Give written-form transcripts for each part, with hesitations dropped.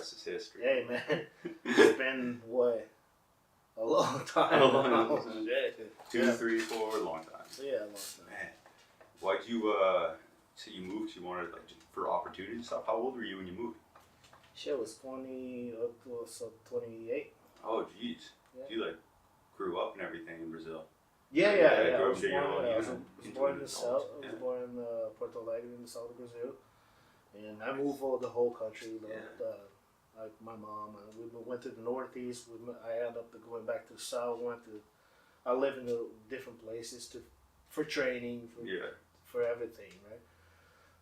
rest is history. Hey, man. It's been, what, a long time. A long time. Yeah. 2, 3, 4, long time. Yeah, a long time. Man, why'd you, so you moved, you wanted, like, for opportunity and stuff? How old were you when you moved? Shit, was 20, so 28. Oh, jeez. Yeah. You, like, grew up and everything in Brazil. Yeah. I I was grew up there, born, born in the adult. south. I was Yeah. born in Porto Alegre in the south of Brazil. And I moved over the whole country. Like my mom, we went to the northeast. I ended up going back to the south. I live in different places for training, for everything, right?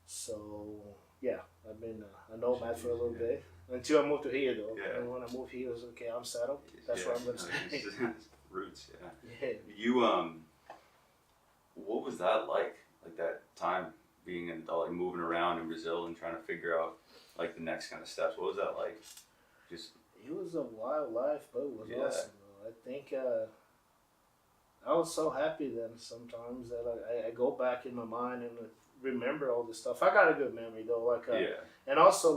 So yeah, I've been a nomad for a little bit until I moved to here, though. Yeah. And when I moved here, I was okay. I'm settled. That's where I'm gonna stay. Roots, yeah. Yeah. You what was that like? Like that time being an adult, like moving around in Brazil and trying to figure out like the next kind of steps. What was that like? Just It was a wild life, but it was Yeah. awesome. Though. I think I was so happy then. Sometimes that I go back in my mind and remember all this stuff. I got a good memory though, and also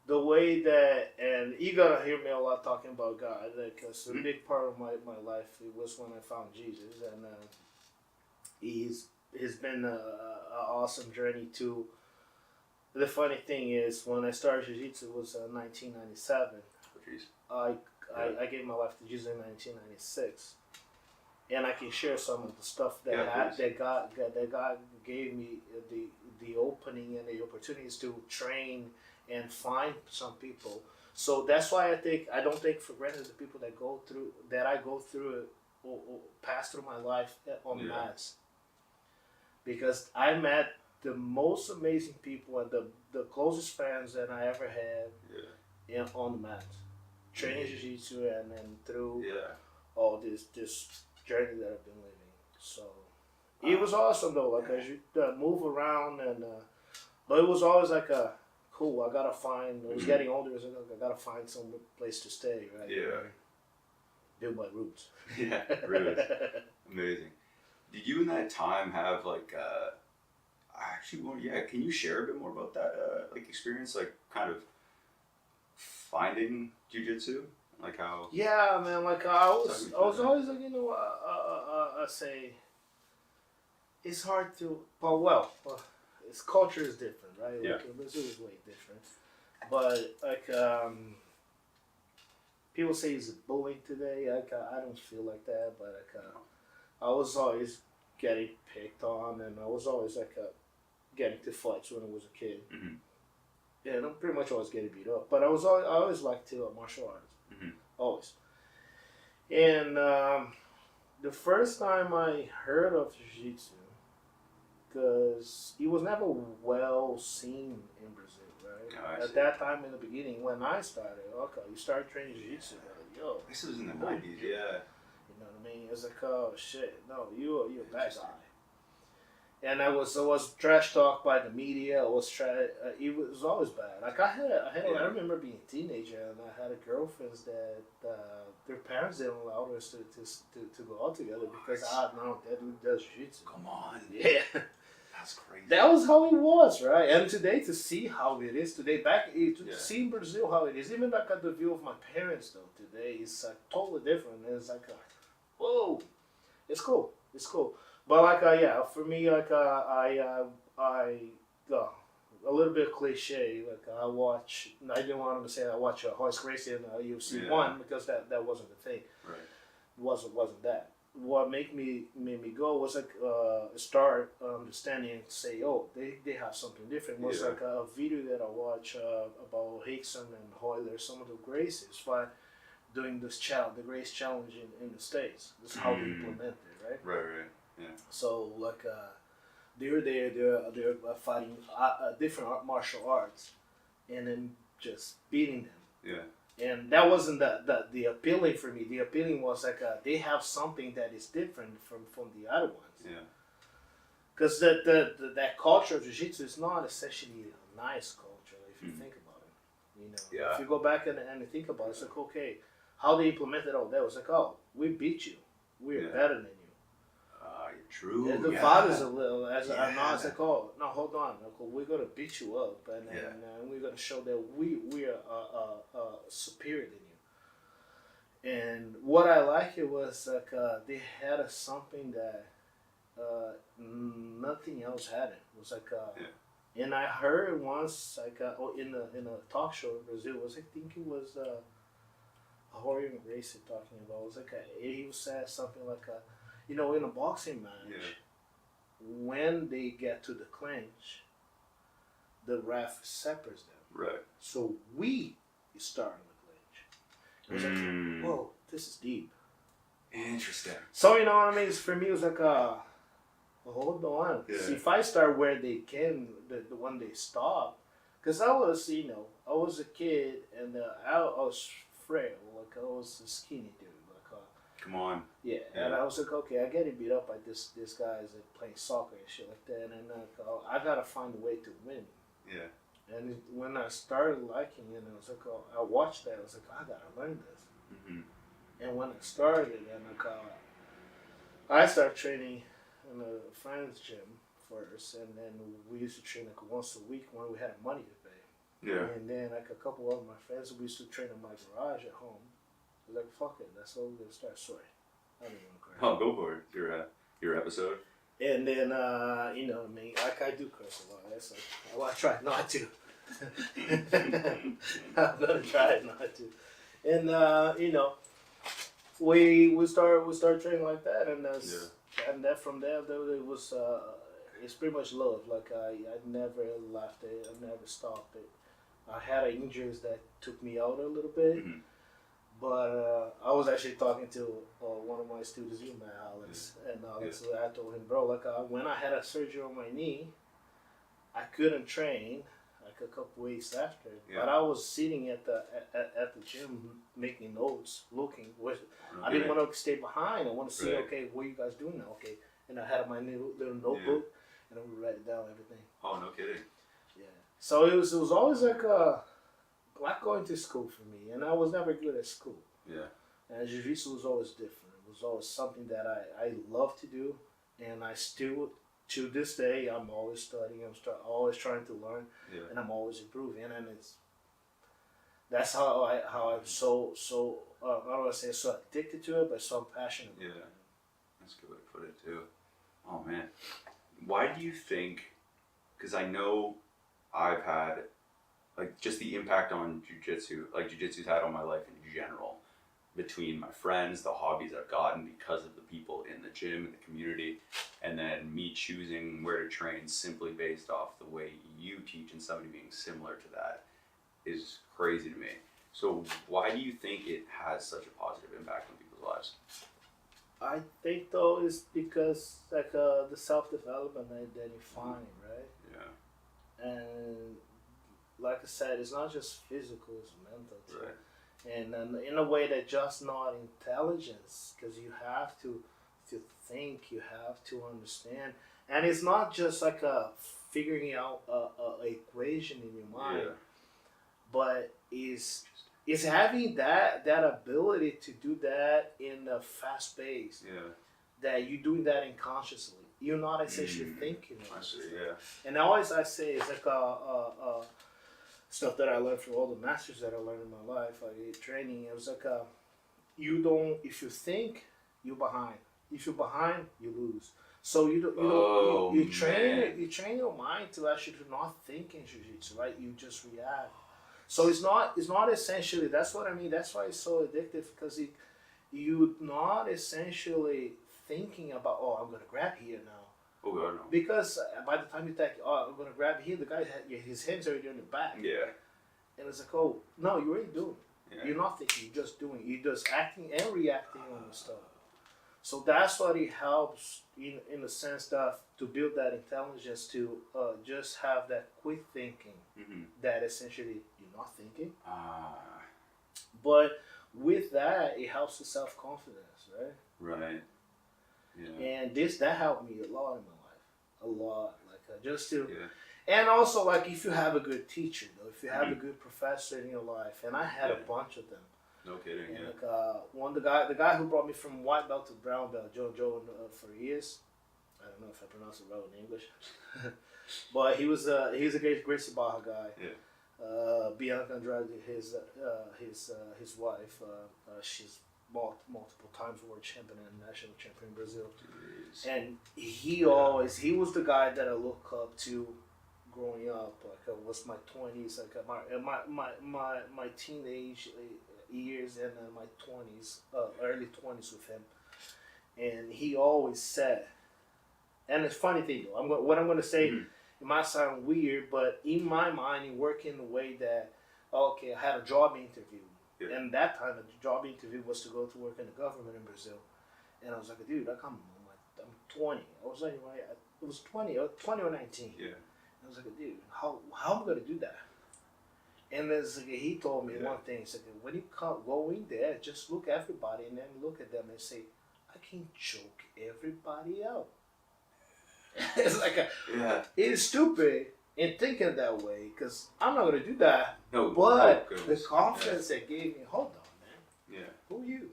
the way that, and you gotta hear me a lot talking about God, because a big part of my life it was when I found Jesus, and he's been an awesome journey too. The funny thing is, when I started Jiu-Jitsu, it was 1997. Oh, jeez. I gave my life to Jesus in 1996, and I can share some of the stuff that God gave me the opening and the opportunities to train and find some people. So that's why I don't take for granted the people that I go through or pass through my life on the mats, because I met the most amazing people and the closest friends that I ever had on the mat, training Jiu-Jitsu and through all this journey that I've been living. So it was awesome though, like as you move around but it was always like cool. I gotta find. I was getting older, so I gotta find some place to stay, right? Yeah. Build my roots. Yeah, roots. Amazing. Did you in that time have like actually? Well, yeah. Can you share a bit more about that like experience, like kind of finding jiu-jitsu, like how? Yeah, man. Like I was always like, I say it's hard to. Well, its culture is different, right? Yeah. Like Brazil is way different, but like people say it's bullying today. Like I don't feel like that, but like I was always getting picked on, and I was always like getting to fights when I was a kid. Mm-hmm. Yeah, and I'm pretty much always getting beat up. But I always liked to martial arts, always. And the first time I heard of jiu-jitsu, because it was never well seen in Brazil, right? At that time in the beginning, when I started, you started training jiu-jitsu, like, yo. This was in the 90s, yeah. You know what I mean? It was like, oh shit, no, you're a bad guy. And I was trash talked by the media. It was always bad. Like I remember being a teenager, and I had girlfriends that their parents didn't allow us to go out together because no, that dude does jiu-jitsu. Come on. Yeah. That's crazy. That was how it was, right? And today, to see how it is today, see in Brazil how it is, even like at the view of my parents, though, today is like totally different. It's like, whoa, it's cool. But like, for me, like, I a little bit cliche. Like, I didn't want to say I watch Horace Gracie in UFC 1 because that wasn't the thing. Right. It wasn't that. What made me go was like start understanding and say, oh, they have something different. It was like a video that I watched about Hickson and Hoyler, some of the Gracies, doing this the Grace Challenge in the States. This is how they implement it, right? Right, yeah. So like they're fighting different martial arts, and then just beating them. Yeah. And that wasn't the appealing for me. The appealing was like they have something that is different from the other ones. Yeah. Because that culture of jiu-jitsu is not essentially a nice culture if you think about it. You know, if you go back and think about it, it's like, okay, how they implemented all that was like, oh, we beat you, we're better than you. You're True. And the father's a little, as I know, it's like, oh, no, hold on, we're gonna beat you up, and we're gonna show that we are superior than you. And what I like it was like they had something that nothing else had. It was like, and I heard once like in a talk show in Brazil, I think it was Jorge Gracie talking about. It was like he said something like in a boxing match, when they get to the clinch, the ref separates them. Right. So we start in the clinch. It was like, whoa, this is deep. Interesting. So you know what I mean? For me, it was like hold on. Yeah. See, if I start where they can, the one they stop, because I was a kid and I was frail, like I was a skinny dude. Come on. Yeah, and I was like, okay, I getting beat up by this guys that playing soccer and shit like that, and I gotta find a way to win. Yeah. And when I started liking it, I was like, I watched that, I was like, I gotta learn this. Mm-hmm. And when I started, and I started training in a friend's gym first, and then we used to train like once a week when we had money to pay. Yeah. And then like a couple of my friends, we used to train in my garage at home. I was like, fuck it, that's what we're gonna start. Sorry, I don't even cry. Oh, go for it. Your episode. And then you know what I mean, like I do curse a lot. That's like, I try not to. I'm gonna try not to. And you know, we start training like that, and and that from there it was it's pretty much love. Like I never left it, I never stopped it. I had injuries that took me out a little bit. Mm-hmm. But I was actually talking to one of my students, Alex, and Alex, I told him, bro, like when I had a surgery on my knee, I couldn't train like a couple weeks after. Yeah. But I was sitting at the gym making notes, looking. I didn't want to stay behind. I want to see, okay, what are you guys doing now? Okay, and I had my little notebook, and I would write it down, everything. Oh, no kidding. Yeah. So it was always like going to school for me, and I was never good at school. Yeah. And Jiu-Jitsu was always different. It was always something that I love to do, and I still, to this day, I'm always studying. I'm always trying to learn, and I'm always improving. And that's how I'm so I don't want to say so addicted to it, but so passionate. Yeah, that's a good way to put it too. Oh man, why do you think? Because I know I've had. Like, just the impact on jiu-jitsu, like jiu-jitsu's had on my life in general, between my friends, the hobbies I've gotten because of the people in the gym and the community, and then me choosing where to train simply based off the way you teach, and somebody being similar to that is crazy to me. So why do you think it has such a positive impact on people's lives? I think though it's because like the self-development that you find, right? Yeah. And like I said, it's not just physical; it's mental too. Right. And in a way that just not intelligence, because you have to think, you have to understand, and it's not just like figuring out a equation in your mind, but is having that ability to do that in a fast pace. Yeah. That you're doing that unconsciously. You're not essentially thinking. I see. Yeah. And always I say it's like stuff that I learned from all the masters that I learned in my life, like training. It was like if you think, you're behind. If you're behind, you lose. So you train your mind to actually not think in jiu-jitsu, right? You just react. So it's not essentially, that's what I mean. That's why it's so addictive, because you're not essentially thinking about, I'm gonna grab here now. Oh God, no. Because by the time you think, I'm gonna grab here, the guy his hands already on your back. Yeah. And it's like, oh no, you're already doing it. Yeah. You're not thinking, you're just doing it. You're just acting and reacting on the stuff. So that's what it helps in the sense that to build that intelligence, to just have that quick thinking, that essentially you're not thinking. But with that, it helps the self-confidence, right? Right. Yeah. And that helped me a lot in my life, a lot. Like just to, and also like if you have a good teacher, though, if you have a good professor in your life, and I had a bunch of them. No kidding. And like the guy who brought me from white belt to brown belt, Joe for years, don't know if I pronounce it well in English, but he's a great Sabaha guy. Yeah. Bianca Andrade, his wife, she's multiple times world champion and national champion in Brazil. Jeez. And he was the guy that I look up to growing up. Like I was my 20s, like my teenage years and my 20s, early 20s with him. And he always said, and it's funny thing though, what I'm going to say, it might sound weird, but in my mind, it worked in a way that, okay, I had a job interview. Yeah. And that time, the job interview was to go to work in the government in Brazil. And I was like, dude, I'm 20. I was like, it was 20 or 19. Yeah. I was like, dude, how am I going to do that? And then he told me one thing. He said, when you go in there, just look at everybody and then look at them and say, I can choke everybody out. It's like it's stupid in thinking that way because I'm not going to do that. No, but the confidence that gave me, hold on, man. Yeah. Who are you?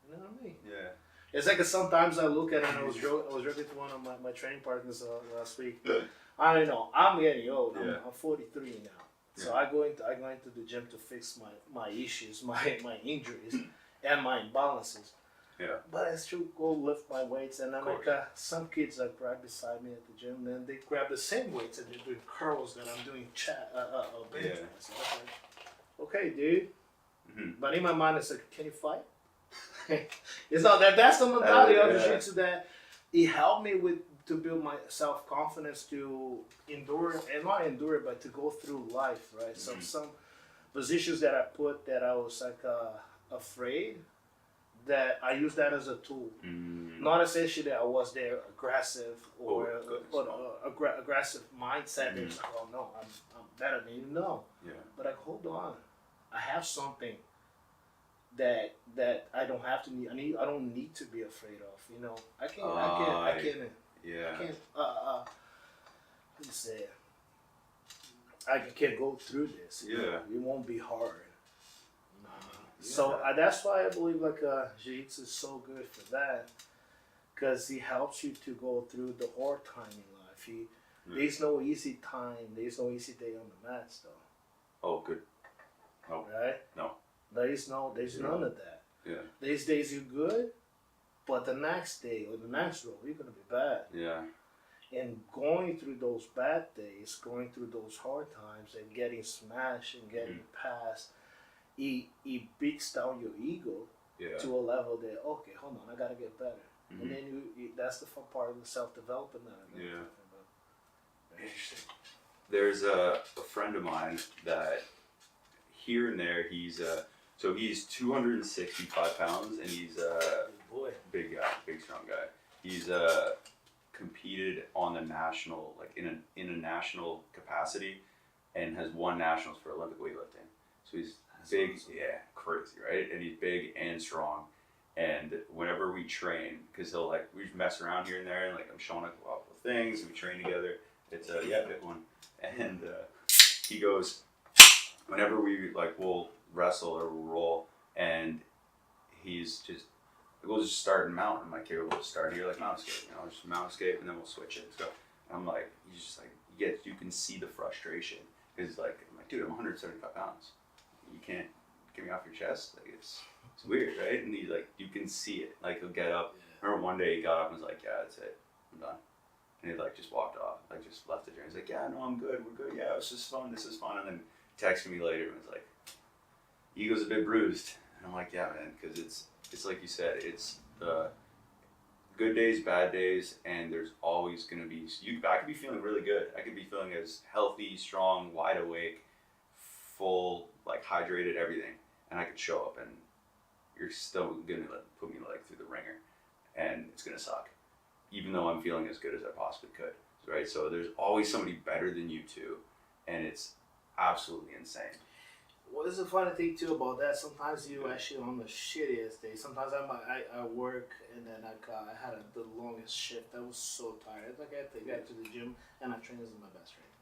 You know what I mean? Yeah. It's like sometimes I look at it and I was joking to one of my training partners last week. I don't know. I'm getting old. I'm 43 now. So I go into the gym to fix my issues, my injuries, and my imbalances. Yeah. But I still go lift my weights, and I'm like some kids that right beside me at the gym, and they grab the same weights and they're doing curls that I'm doing bench press. Like, okay, dude. Mm-hmm. But in my mind, it's like, can you fight? It's not that. That's the mentality of the Jitsu that it helped me to build my self confidence to endure and not endure, but to go through life, right? Mm-hmm. Some positions that I put that I was like afraid. That I use that as a tool, not essentially that I was there aggressive or aggressive mindset. It's like, oh no, I'm better than you. No, but like, hold on, I have something that I don't have to need. I don't need to be afraid of. You know, I can. I can go through this. Yeah, it won't be hard. So that's why I believe like Jiu-Jitsu is so good for that, because he helps you to go through the hard time in life. There's no easy time. There's no easy day on the mats, though. Oh, good. Oh, right? No. There's none of that. Yeah. These days you're good, but the next day or the next row you're gonna be bad. Yeah. And going through those bad days, going through those hard times, and getting smashed and getting passed. It beats down your ego to a level that, okay, hold on, I gotta get better. Mm-hmm. And then that's the fun part of the self-development that I'm talking about. Interesting. There's a friend of mine that here and there he's 265 pounds and he's a big guy, big strong guy. He's competed on the national, like in a national capacity, and has won nationals for Olympic weightlifting. So he's big, awesome. Crazy, right? And he's big and strong. And whenever we train, because we mess around here and there, and like I'm showing up a lot of things, and we train together. It's pick one. And he goes, whenever we'll wrestle or we'll roll, and we'll just start and mount. I'm like, okay, we'll just start here like mount escape, just mount escape, and then we'll switch it. So I'm like, he's just like, you can see the frustration, because I'm like, dude, I'm 175 pounds. You can't get me off your chest. Like it's weird, right? And he's like, you can see it. Like he'll get up. I remember one day he got up and was like, yeah, that's it, I'm done. And he just walked off, just left the gym. He's like, yeah, no, I'm good, we're good. Yeah, it was just fun. This is fun. And then texted me later and was like, ego's a bit bruised. And I'm like, yeah, man, because it's like you said, it's the good days, bad days, and there's always gonna be. I could be feeling really good. I could be feeling as healthy, strong, wide awake, full, hydrated, everything, and I could show up and you're still gonna put me through the ringer, and it's gonna suck, even though I'm feeling as good as I possibly could, right? So there's always somebody better than you too, and it's absolutely insane. What is the funny thing too about that? Sometimes you actually on the shittiest day. Sometimes I work and then I had the longest shift. I was so tired. I got to the gym and I trained as my best friend.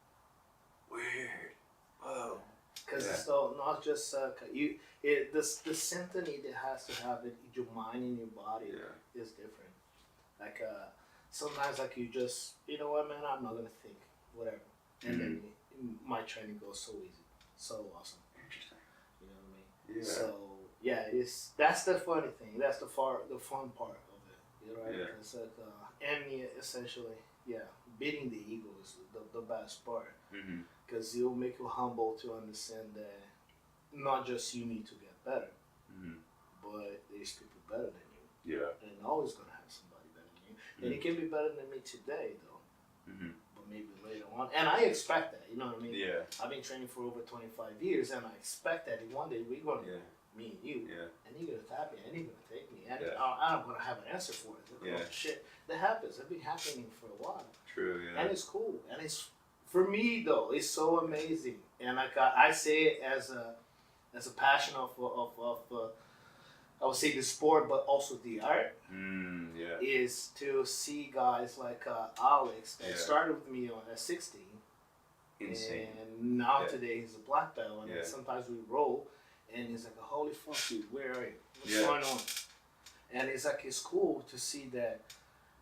Weird. Whoa. Because it's not just the symphony that has to have it, your mind and your body is different. sometimes like you just, you know what, man, I'm not gonna think, whatever, and then my training goes so easy, so awesome. Interesting. You know what I mean? Yeah. So yeah, that's the funny thing. That's the fun part of it. You know, right? Yeah. Because essentially, yeah, beating the ego is the best part. Because it'll make you humble to understand that not just you need to get better, but there's people better than you. Yeah. And always gonna have somebody better than you. And it can be better than me today, though. But maybe later on. And I expect that. You know what I mean? Yeah. I've been training for over 25 years, and I expect that one day we're gonna, me and you, and you're gonna tap me, and you're gonna take me, and I'm gonna have an answer for it. Shit, that happens. It's been happening for a while. True. Yeah. And it's cool. And it's, for me though, it's so amazing. And I say it as a passion of I would say the sport, but also the art. Is to see guys like Alex that started with me at 16. Insane. And now today he's a black belt, and sometimes we roll, and he's like, "Holy fuck, dude, where are you? What's going on?" And it's like, it's cool to see that,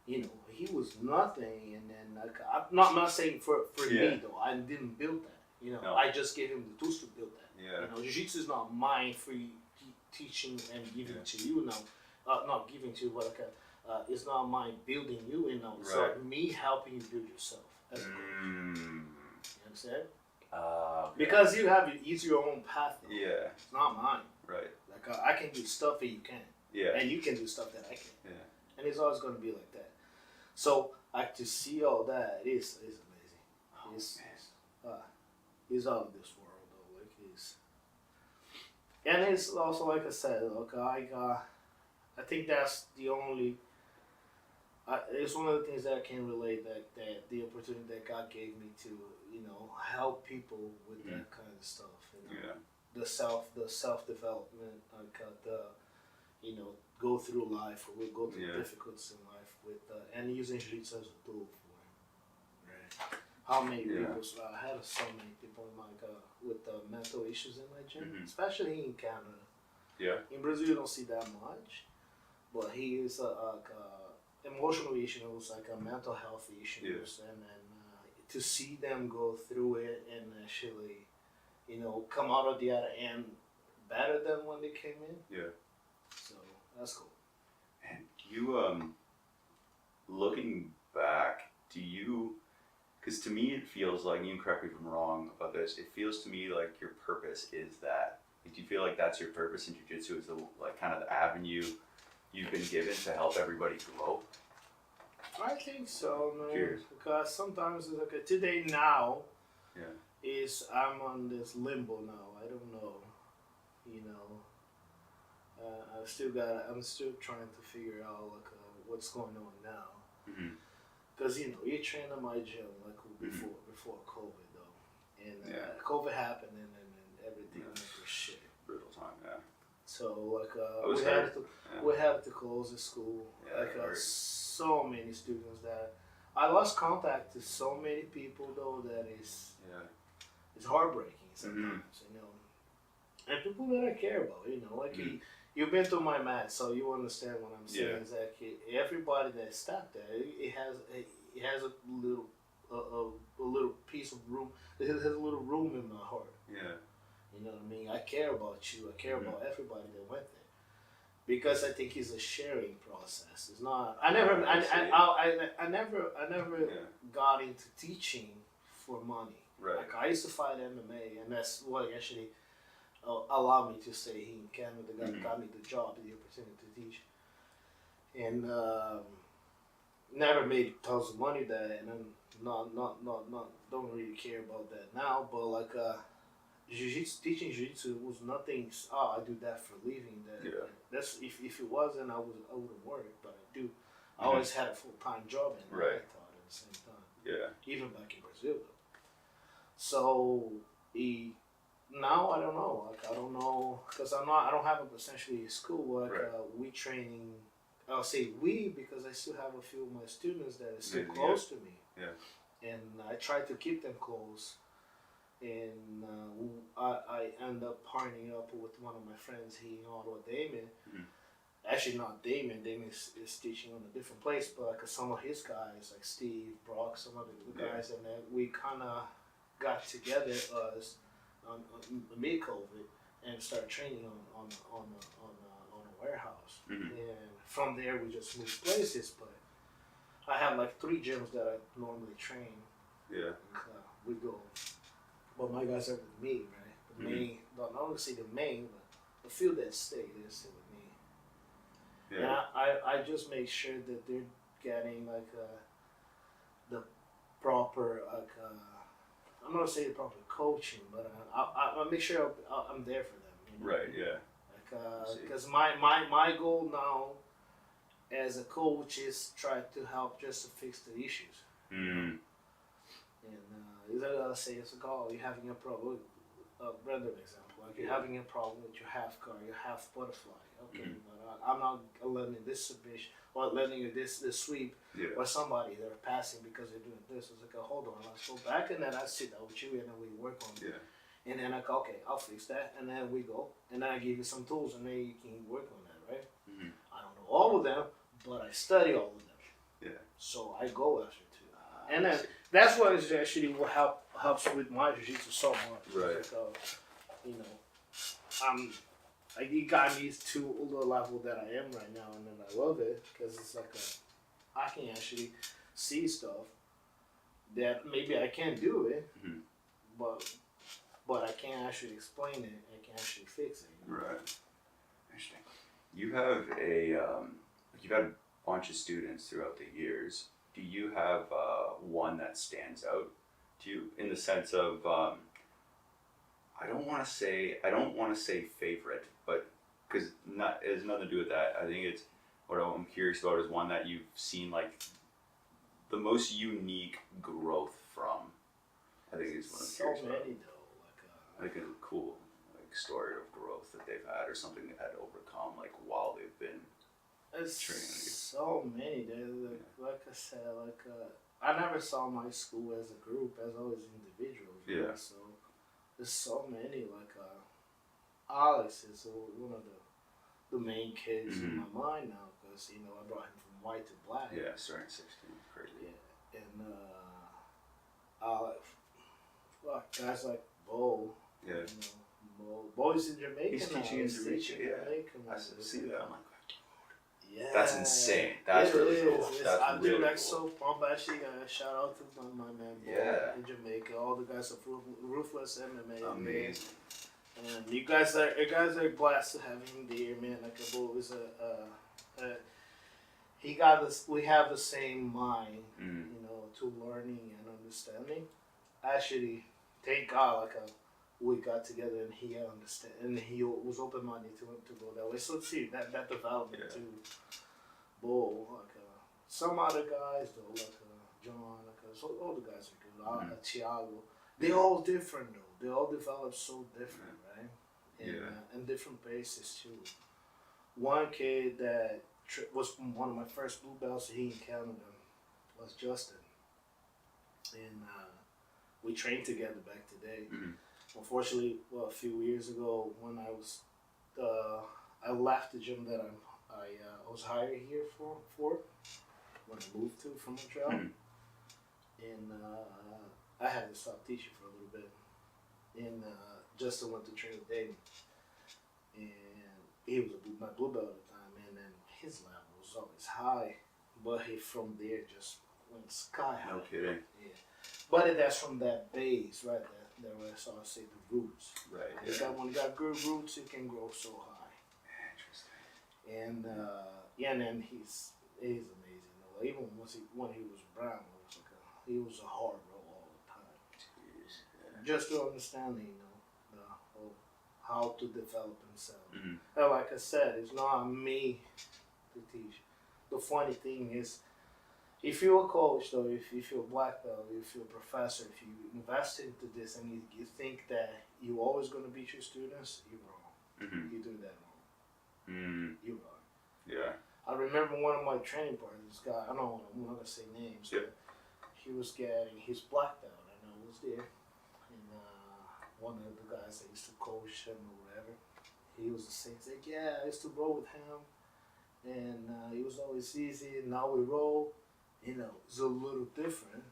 you know, he was nothing, and then like, I'm not saying for me though, I didn't build that. You know, I just gave him the tools to build that. You know, jiu-jitsu is not mine free teaching and giving to you now, not giving to you, but like it's not mine building you. You know, it's like me helping you build yourself as a coach. You understand? Because it's your own path. Though. Yeah. It's not mine. Right. Like I can do stuff that you can't. Yeah. And you can do stuff that I can. Yeah. And it's always going to be like that. So like to see all that is amazing. It's out of this world though. Like it's, and it's also like I said. Look, I think that's the only. It's one of the things that I can relate that the opportunity that God gave me to, you know, help people with that kind of stuff. You know? The self development, like you know, go through life or we'll go through difficulties in life with and using jiu-jitsu as a tool for him. Right. How many people? I had so many people in with mental issues in my gym, especially in Canada. Yeah. In Brazil, you don't see that much, but he is emotional issues, like a mental health issues, and then to see them go through it and actually, you know, come out of the other end better than when they came in. Yeah. So that's cool. And you, looking back, because to me it feels like, you can correct me if I'm wrong about this, it feels to me like your purpose is that. Like, do you feel like that's your purpose in jiu-jitsu, is the, like, kind of the avenue you've been given to help everybody grow? I think so, man. Cheers. Because sometimes it's like today now is I'm on this limbo now. I don't know, you know. I'm still trying to figure out like what's going on now. Because you know, you train in my gym like before COVID though, and COVID happened and everything went to shit. Brutal time, yeah. So like we had to close the school. So many students that I lost contact to so many people though that is it's heartbreaking sometimes, you know. And people that I care about, you know, like you've been through my mat, so you understand what I'm saying. Is that everybody that stepped there, it has a little piece of room. It has a little room in my heart. Yeah. You know what I mean? I care about you. I care about everybody that went there. Because I think it's a sharing process. It's not. I never got into teaching for money. Right. Like I used to fight MMA, and that's what actually allowed me to stay here in Canada. Got me the job, the opportunity to teach, and never made tons of money there, and I'm not don't really care about that now. But like teaching jiu-jitsu was nothing. I do that for a living. That's if it wasn't, I wouldn't work. But I do. I always had a full-time job, and I taught at the same time. Yeah. Even back in Brazil, though. So now I don't know. Like I don't know because I don't have essentially a school. Like we training. I'll say we because I still have a few of my students that are still close to me. Yeah. And I try to keep them close. And I end up partnering up with one of my friends here in Ottawa, Damien. actually not Damon. Damon is teaching on a different place, but like some of his guys, like Steve, Brock, some of the guys, and then we kind of got together on mid-COVID and started training on a warehouse. Mm-hmm. And from there, we just moved places. But I have like 3 gyms that I normally train. Yeah. We go. Well, my guys are with me, right? The main, not only say the main, but the few that stay, they're still with me. Yeah. And I just make sure that they're getting like the proper I'm not gonna say the proper coaching, but I make sure I'm there for them. You know? Right. Yeah. Because my goal now as a coach is try to help just to fix the issues. Mm. And say it's a call. You're having a problem. Random example. Like you're having a problem with your half guard, your half butterfly. Okay, but I'm not learning this submission or learning you this sweep or somebody that are passing because they're doing this. It's like, hold on, let's go back, and then I sit down with you and then we work on it. And then I go, okay, I'll fix that, and then we go, and then I give you some tools, and then you can work on that, right? Mm-hmm. I don't know all of them, but I study all of them. Yeah. So I go after too, and then that's what is actually what helps with my jiu-jitsu so much. Right. Because, you know, it got me to the level that I am right now, and then I love it because it's like I can actually see stuff that maybe I can't do it, but I can't actually explain it. I can actually fix it. You know? Right. Interesting. You have you've had a bunch of students throughout the years. Do you have one that stands out to you in the sense of I don't want to say favorite, but because it has nothing to do with that. I think it's what I'm curious about is one that you've seen like the most unique growth from. I think is what I'm curious about. So many though, like a cool story of growth that they've had or something they've had to overcome like while they've been training. So many. Like I said, I never saw my school as a group, as always individuals. Right? Yeah. So there's so many. Alex is one of the main kids in my mind now because I brought him from white to black. Yeah, starting 16, crazy. Yeah, and guys like Bo. Yeah. Bo is in Jamaica. He's now. teaching in Jamaica. I see that. I'm like, yeah, that's insane. That's really cool. That's I'm really doing cool. so pumped. Actually, shout out to my man Bo in Jamaica. All the guys are ruthless MMA. Amazing. And you guys are blessed to have him there, man. Like Bo is he got this. We have the same mind, to learning and understanding. Actually, thank God, we got together and he understand and he was open minded to go that way. So see that development too. Bo, some other guys though, John, so all the guys are good. Thiago, they all different though. They all develop so different, right? And different paces too. One kid that was one of my first blue belts he in Canada was Justin, and we trained together back today. Unfortunately, a few years ago when I left the gym that I was hired here for when I moved from Montreal, and I had to stop teaching for a little bit, and Justin went to train with David, and he was my blue belt at the time, and then his level was always high, but he from there just went sky high. No kidding. Yeah, but that's from that base right there. That was I say the roots. Right. When you got good roots, it can grow so high. Interesting. And then he's amazing. Even when he was brown, he was a hard roll all the time. Jeez. Yeah. Just to understand, how to develop himself. And like I said, it's not me to teach. The funny thing is, if you're a coach, though, if you're a black belt, if you're a professor, if you invest into this and you think that you're always going to beat your students, you're wrong. You do that wrong. You're wrong. Yeah. I remember one of my training partners, this guy, I'm not going to say names, but he was getting his black belt, and I was there. And one of the guys that used to coach him or whatever, he was the same. He's like, yeah, I used to roll with him. and it was always easy. And now we roll, it's a little different.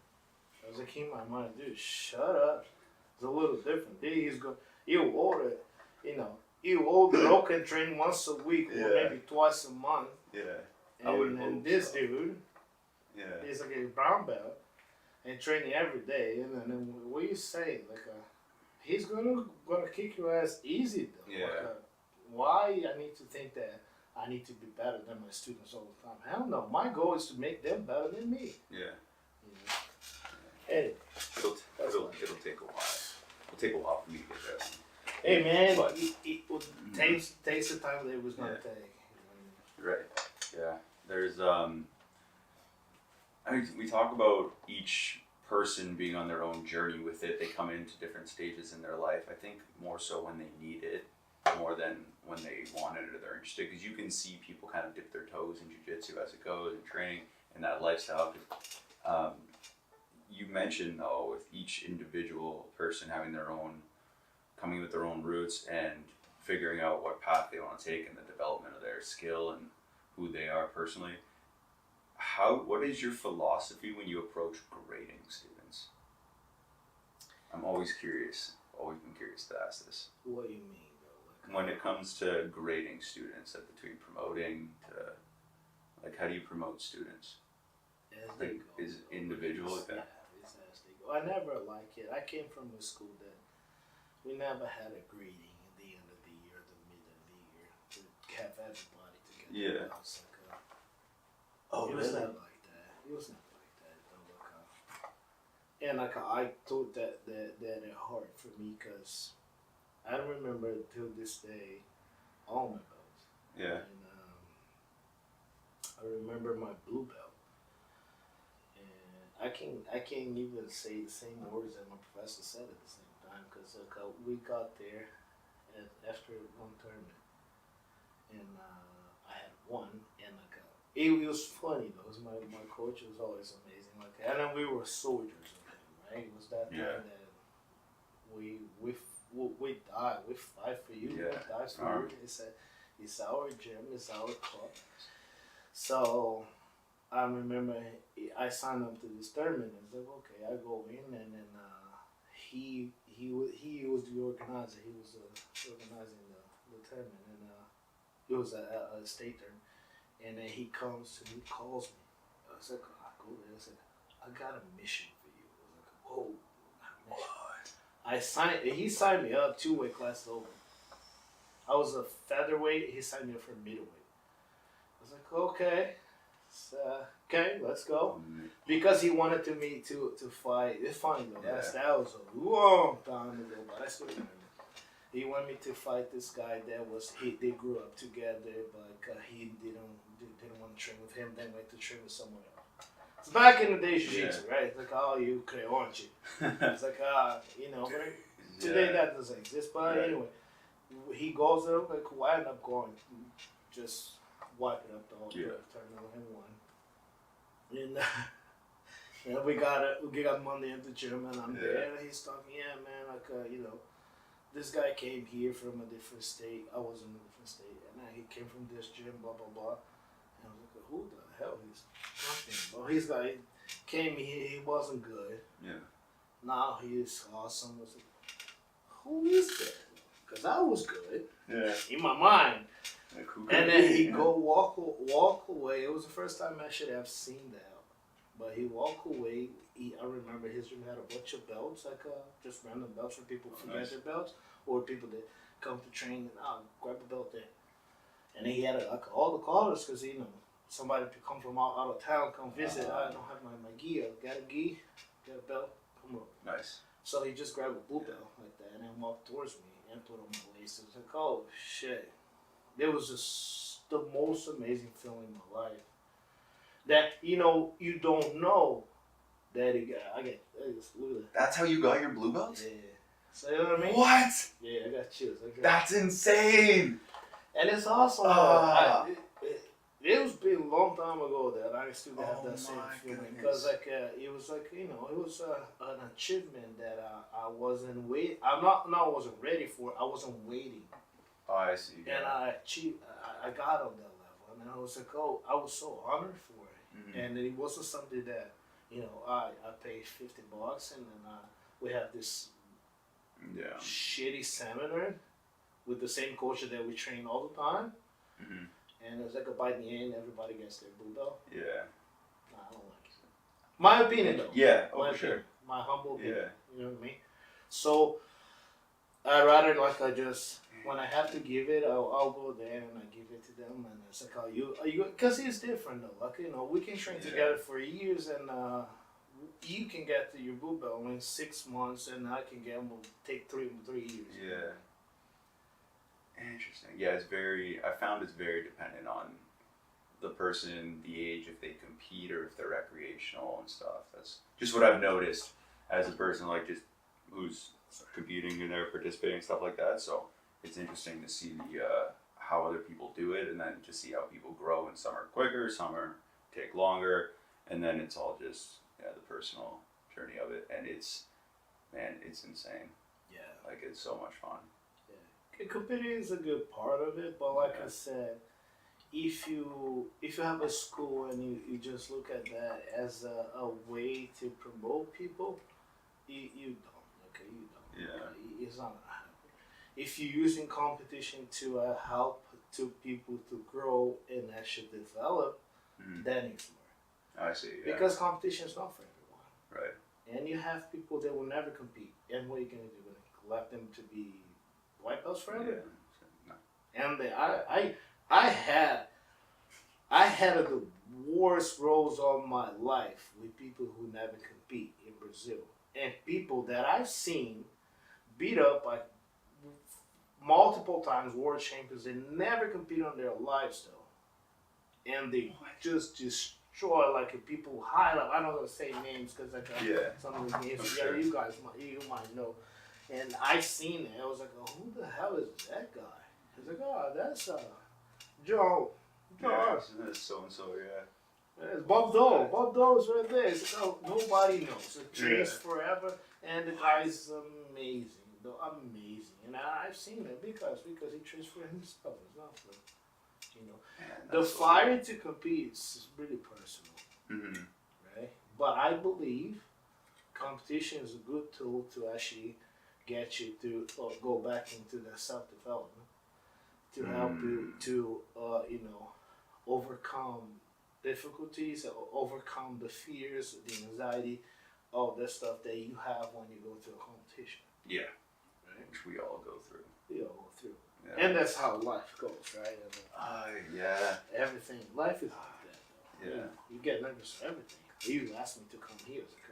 I was like, in my mind, dude, shut up. It's a little different. Then he's going, you order, you order can train once a week or maybe twice a month. Yeah. And this dude is like a brown belt and training every day. And then what you say? Like, he's gonna kick your ass easy though. Yeah. Like, why I need to think that I need to be better than my students all the time? Hell no. My goal is to make them better than me. Yeah. Anyway, it'll take a while. It'll take a while for me to get there. Hey man, it takes the time that it was gonna take. Right. Yeah. There's we talk about each person being on their own journey with it. They come into different stages in their life. I think more so when they need it, more than when they want it or they're interested. Because you can see people kind of dip their toes in jiu-jitsu as it goes and training and that lifestyle. You mentioned though, with each individual person having their own, coming with their own roots and figuring out what path they want to take in the development of their skill and who they are personally. What is your philosophy when you approach grading students? I'm always curious. Always been curious to ask this. What do you mean though? When it comes to grading students, like between promoting to, like, how do you promote students? As like, they go, is individual like that? Yeah, it's as they go. I never liked it. I came from a school that we never had a grading at the end of the year, the middle of the year, to have everybody together. Yeah. It was like, Oh, it was not like that. It was not like that. And like I thought that it hard for me because I remember till this day all my belts. Yeah. And I remember my blue belt. And I can't even say the same words that my professor said at the same time because we got there after one tournament, and I had won, and it was funny though. My coach was always amazing. Like, and then we were soldiers of him, right? It was that time that we die, we fight for you, we die for you. It's our gym, it's our club. So I remember I signed up to this tournament. I was like, okay, I go in, and then he was the organizer. He was organizing the tournament, and it was a state tournament. And then he comes to me, calls me. I was like, I go there. I said, I got a mission for you. I was like, whoa, mission. He signed me up 2 weight classes over. I was a featherweight. He signed me up for middleweight. I was like, okay. Okay, let's go. Because he wanted me to fight. It's funny though. Yeah. That was a long time ago, but I still remember. He wanted me to fight this guy they grew up together, but he didn't want to train with him. Then went to train with someone else. It's back in the day, jiu-jitsu, right? It's like, oh, you creonchi. It's like, today that doesn't exist. But anyway, he goes there. Like, I end up going, just wiping up the whole tournament and won. And we got Monday at the gym, and I'm there, and he's talking, man, like, this guy came here from a different state. I was in a different state, and then he came from this gym, blah blah blah. And I was like, who the hell is talking about? He's guy came here, he wasn't good. Yeah. Now he is awesome. I was like, who is that? Because I was good. Yeah. In my mind. Like, and then he walk away. It was the first time I should have seen that. But he walked away. I remember his gym had a bunch of belts, like just random belts for people who forget their belts, or people that come to train and grab a belt there. And then he had like all the collars because somebody to come from out of town, come visit. I don't have my gi. I got a gi, got a belt, come on. Nice. So he just grabbed a blue belt like that and then walked towards me and put it on my waist. It was like, oh shit. It was just the most amazing feeling in my life. That you don't know that I get. That's how you got your blue belt? Yeah. So you know what I mean? What? Yeah, I got chills. That's insane. And it's awesome. It was been a long time ago that I still have that same feeling because it was it was an achievement that I wasn't waiting. I wasn't ready for. I wasn't waiting. Oh, I see. And I achieved. I got on that level. and I was like, oh, I was so honored for it, and it wasn't something that I paid $50, and then we have this shitty seminar with the same coach that we train all the time, and it was like by the end everybody gets their blue belt. Yeah. Nah, I don't like it. My opinion though. Yeah. My for sure. My humble opinion. Yeah. You know what I mean? So I rather I just when I have to give it, I'll go there and I give it to them, and it's like, are you? Because it's different though. Like we can train together for years, and you can get to your blue belt in 6 months, and I can get will take 3 years. Yeah. Interesting. Yeah, I found it's very dependent on the person, the age, if they compete or if they're recreational and stuff. That's just what I've noticed as a person, like just who's competing and they're participating, stuff like that. So it's interesting to see how other people do it, and then to see how people grow. And some are quicker, some take longer, and then it's all just the personal journey of it. And it's insane. Yeah, like it's so much fun. Yeah, competing is a good part of it, but like I said, if you have a school and you just look at that as a way to promote people, you don't. Okay, you don't. Yeah. It's not gonna happen. If you're using competition to help to people to grow and actually develop, then it's more. I see. Yeah. Because competition is not for everyone. Right. And you have people that will never compete. And what are you gonna do? Let them to be white belts forever? Yeah. No. And I had the worst roles of my life with people who never compete in Brazil, and people that I've seen beat up by multiple times world champions. They never compete on their lives though, and they just destroy like people highlight. I'm not gonna say names because I got some of the names. Sure. You guys might know. And I seen it. I was like, oh, who the hell is that guy? I was like, oh, that's Joe. Yeah, so and so. Yeah. It's Bob Dole. Bob Dole's right there. It's like, oh, nobody knows. It trains forever, and the guy's amazing. Amazing. And I've seen it because he trains for himself. It's not for the fire to compete is really personal, right? But I believe competition is a good tool to actually get you to go back into the self-development, to help you to overcome difficulties, overcome the fears, the anxiety, all that stuff that you have when you go to a competition. Yeah, right? Which we all go through. We all go through. Yeah. And that's how life goes, right? Everything. Life is like that, though. Yeah. You get nervous for everything. You asked me to come here. I was like,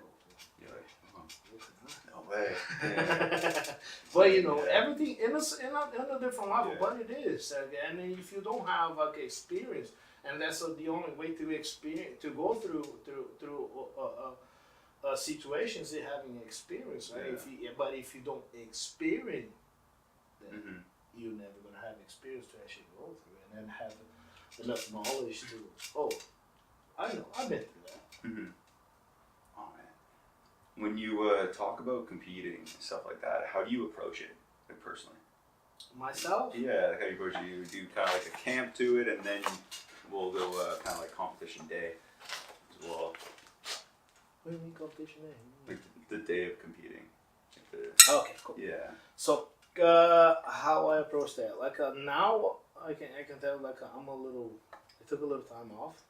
no way. But everything in a different level. Yeah. But it is, and if you don't have experience, and that's the only way to experience, to go through situations, is having experience, right? Yeah. But if you don't experience, then you're never gonna have experience to actually go through it, and then have enough knowledge to. I know, I've been through that. When you talk about competing and stuff like that, how do you approach it, like personally? Myself? Yeah, like how you approach it. You do kind of like a camp to it, and then we'll go kind of like competition day as well. What do you mean competition day? Like the day of competing. Okay, cool. Yeah. So how I approach that, like now I can tell I took a little time off,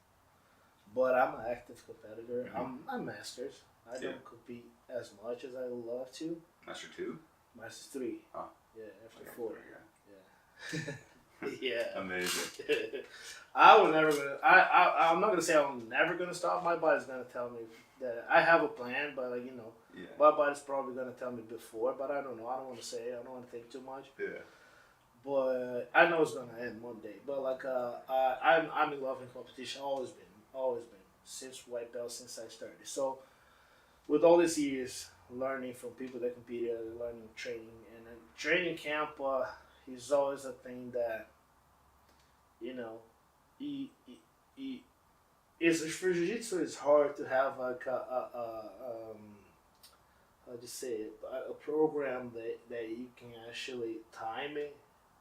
but I'm an active competitor. I'm masters. I don't compete as much as I would love to. Master 2? Master 3. Oh. Yeah, after 4. Yeah. Yeah. Amazing. I'm not gonna say I'm never gonna stop. My body's gonna tell me that I have a plan, but my body's probably gonna tell me before. But I don't know. I don't want to say. I don't want to think too much. Yeah. But I know it's gonna end one day. But I'm in love with competition. Always been since white belt, since I started. So. With all these years, learning from people that competed, learning training, and then training camp is always a thing that, for jiu-jitsu, it's hard to have like a program that you can actually time it.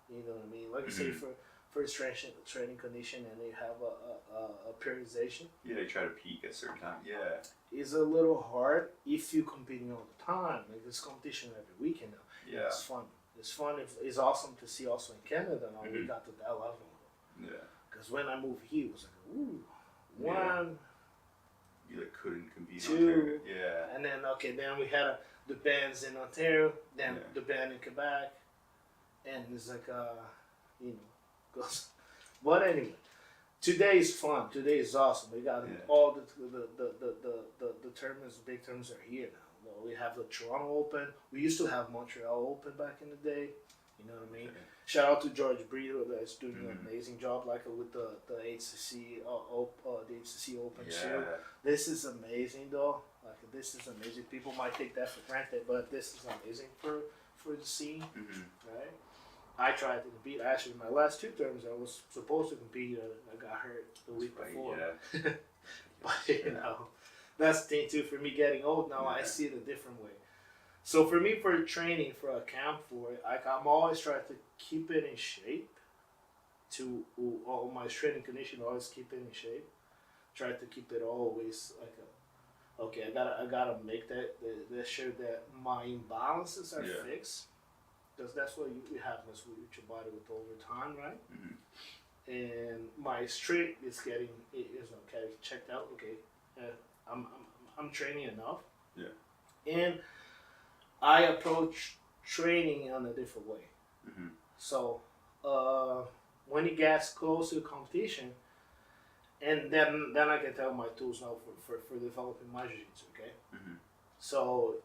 You know what I mean? Like say for first training condition, and they have a periodization. Yeah, they try to peak at a certain time. Yeah. It's a little hard if you're competing all the time. Like there's competition every weekend now. Yeah. It's fun. It's fun. It's awesome to see also in Canada now we got to that level. Yeah. Because when I moved here, it was like, ooh, Yeah. one, You like couldn't compete. two, in Ontario. Yeah. and then then we had the bands in Ontario, then the band in Quebec, and it's like you know, goes. But anyway, today is fun. Today is awesome. We got all the tournaments, the big tournaments are here now. Well, we have the Toronto Open. We used to have Montreal Open back in the day. You know what I mean? Okay. Shout out to George Brito that's doing an amazing job, like with the HCC the HCC Open too. This is amazing though. Like this is amazing. People might take that for granted, but this is amazing for the scene, right? I tried to compete. Actually, my last two terms, I was supposed to compete. I got hurt the week before. Yeah. But you know, that's the thing too. For me, getting old now, I see it a different way. So for me, for training for a camp for it, I'm always trying to keep it in shape. To all my strength and condition, always keep it in shape. Try to keep it always like okay. I gotta make that sure that my imbalances are fixed. Because that's what you happens with your body with over time, right? And my strength is getting checked out. Okay, I'm training enough. Yeah. And I approach training in a different way. So when it gets close to the competition, and then I can tell my tools now for developing my jiu-jitsu. Okay. So.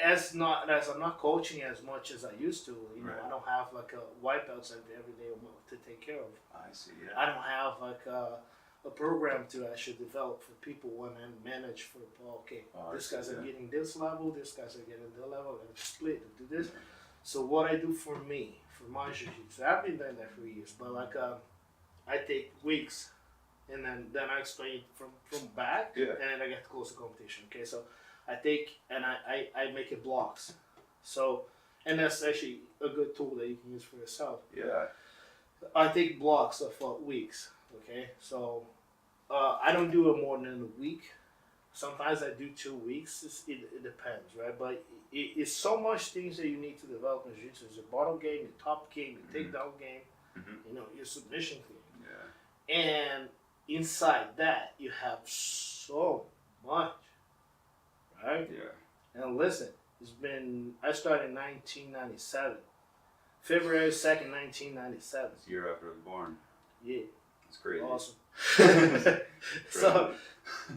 As I'm not coaching as much as I used to, you know, I don't have like a white belts every day to take care of. I see. Yeah. I don't have like a program to actually develop for people when I manage for this guy's are getting this level, this guy's are getting the level, and split and do this. So what I do for me, for my jiu-jitsu, I've been doing that for years, but like I take weeks, and then I explain from back, and then I get to close the competition. Okay, so. I take and I make it blocks, so and that's actually a good tool that you can use for yourself. Yeah, I take blocks of weeks. Okay, so I don't do it more than a week. Sometimes I do 2 weeks. It depends, right? But it's so much things that you need to develop in jiu-jitsu. It's your bottom game, your top game, your takedown game. You know, your submission game. Yeah, and inside that you have so much. Right? Yeah. And listen, I started in 1997. February 2nd, 1997. It's the year after I was born. Yeah. It's crazy. Awesome. So,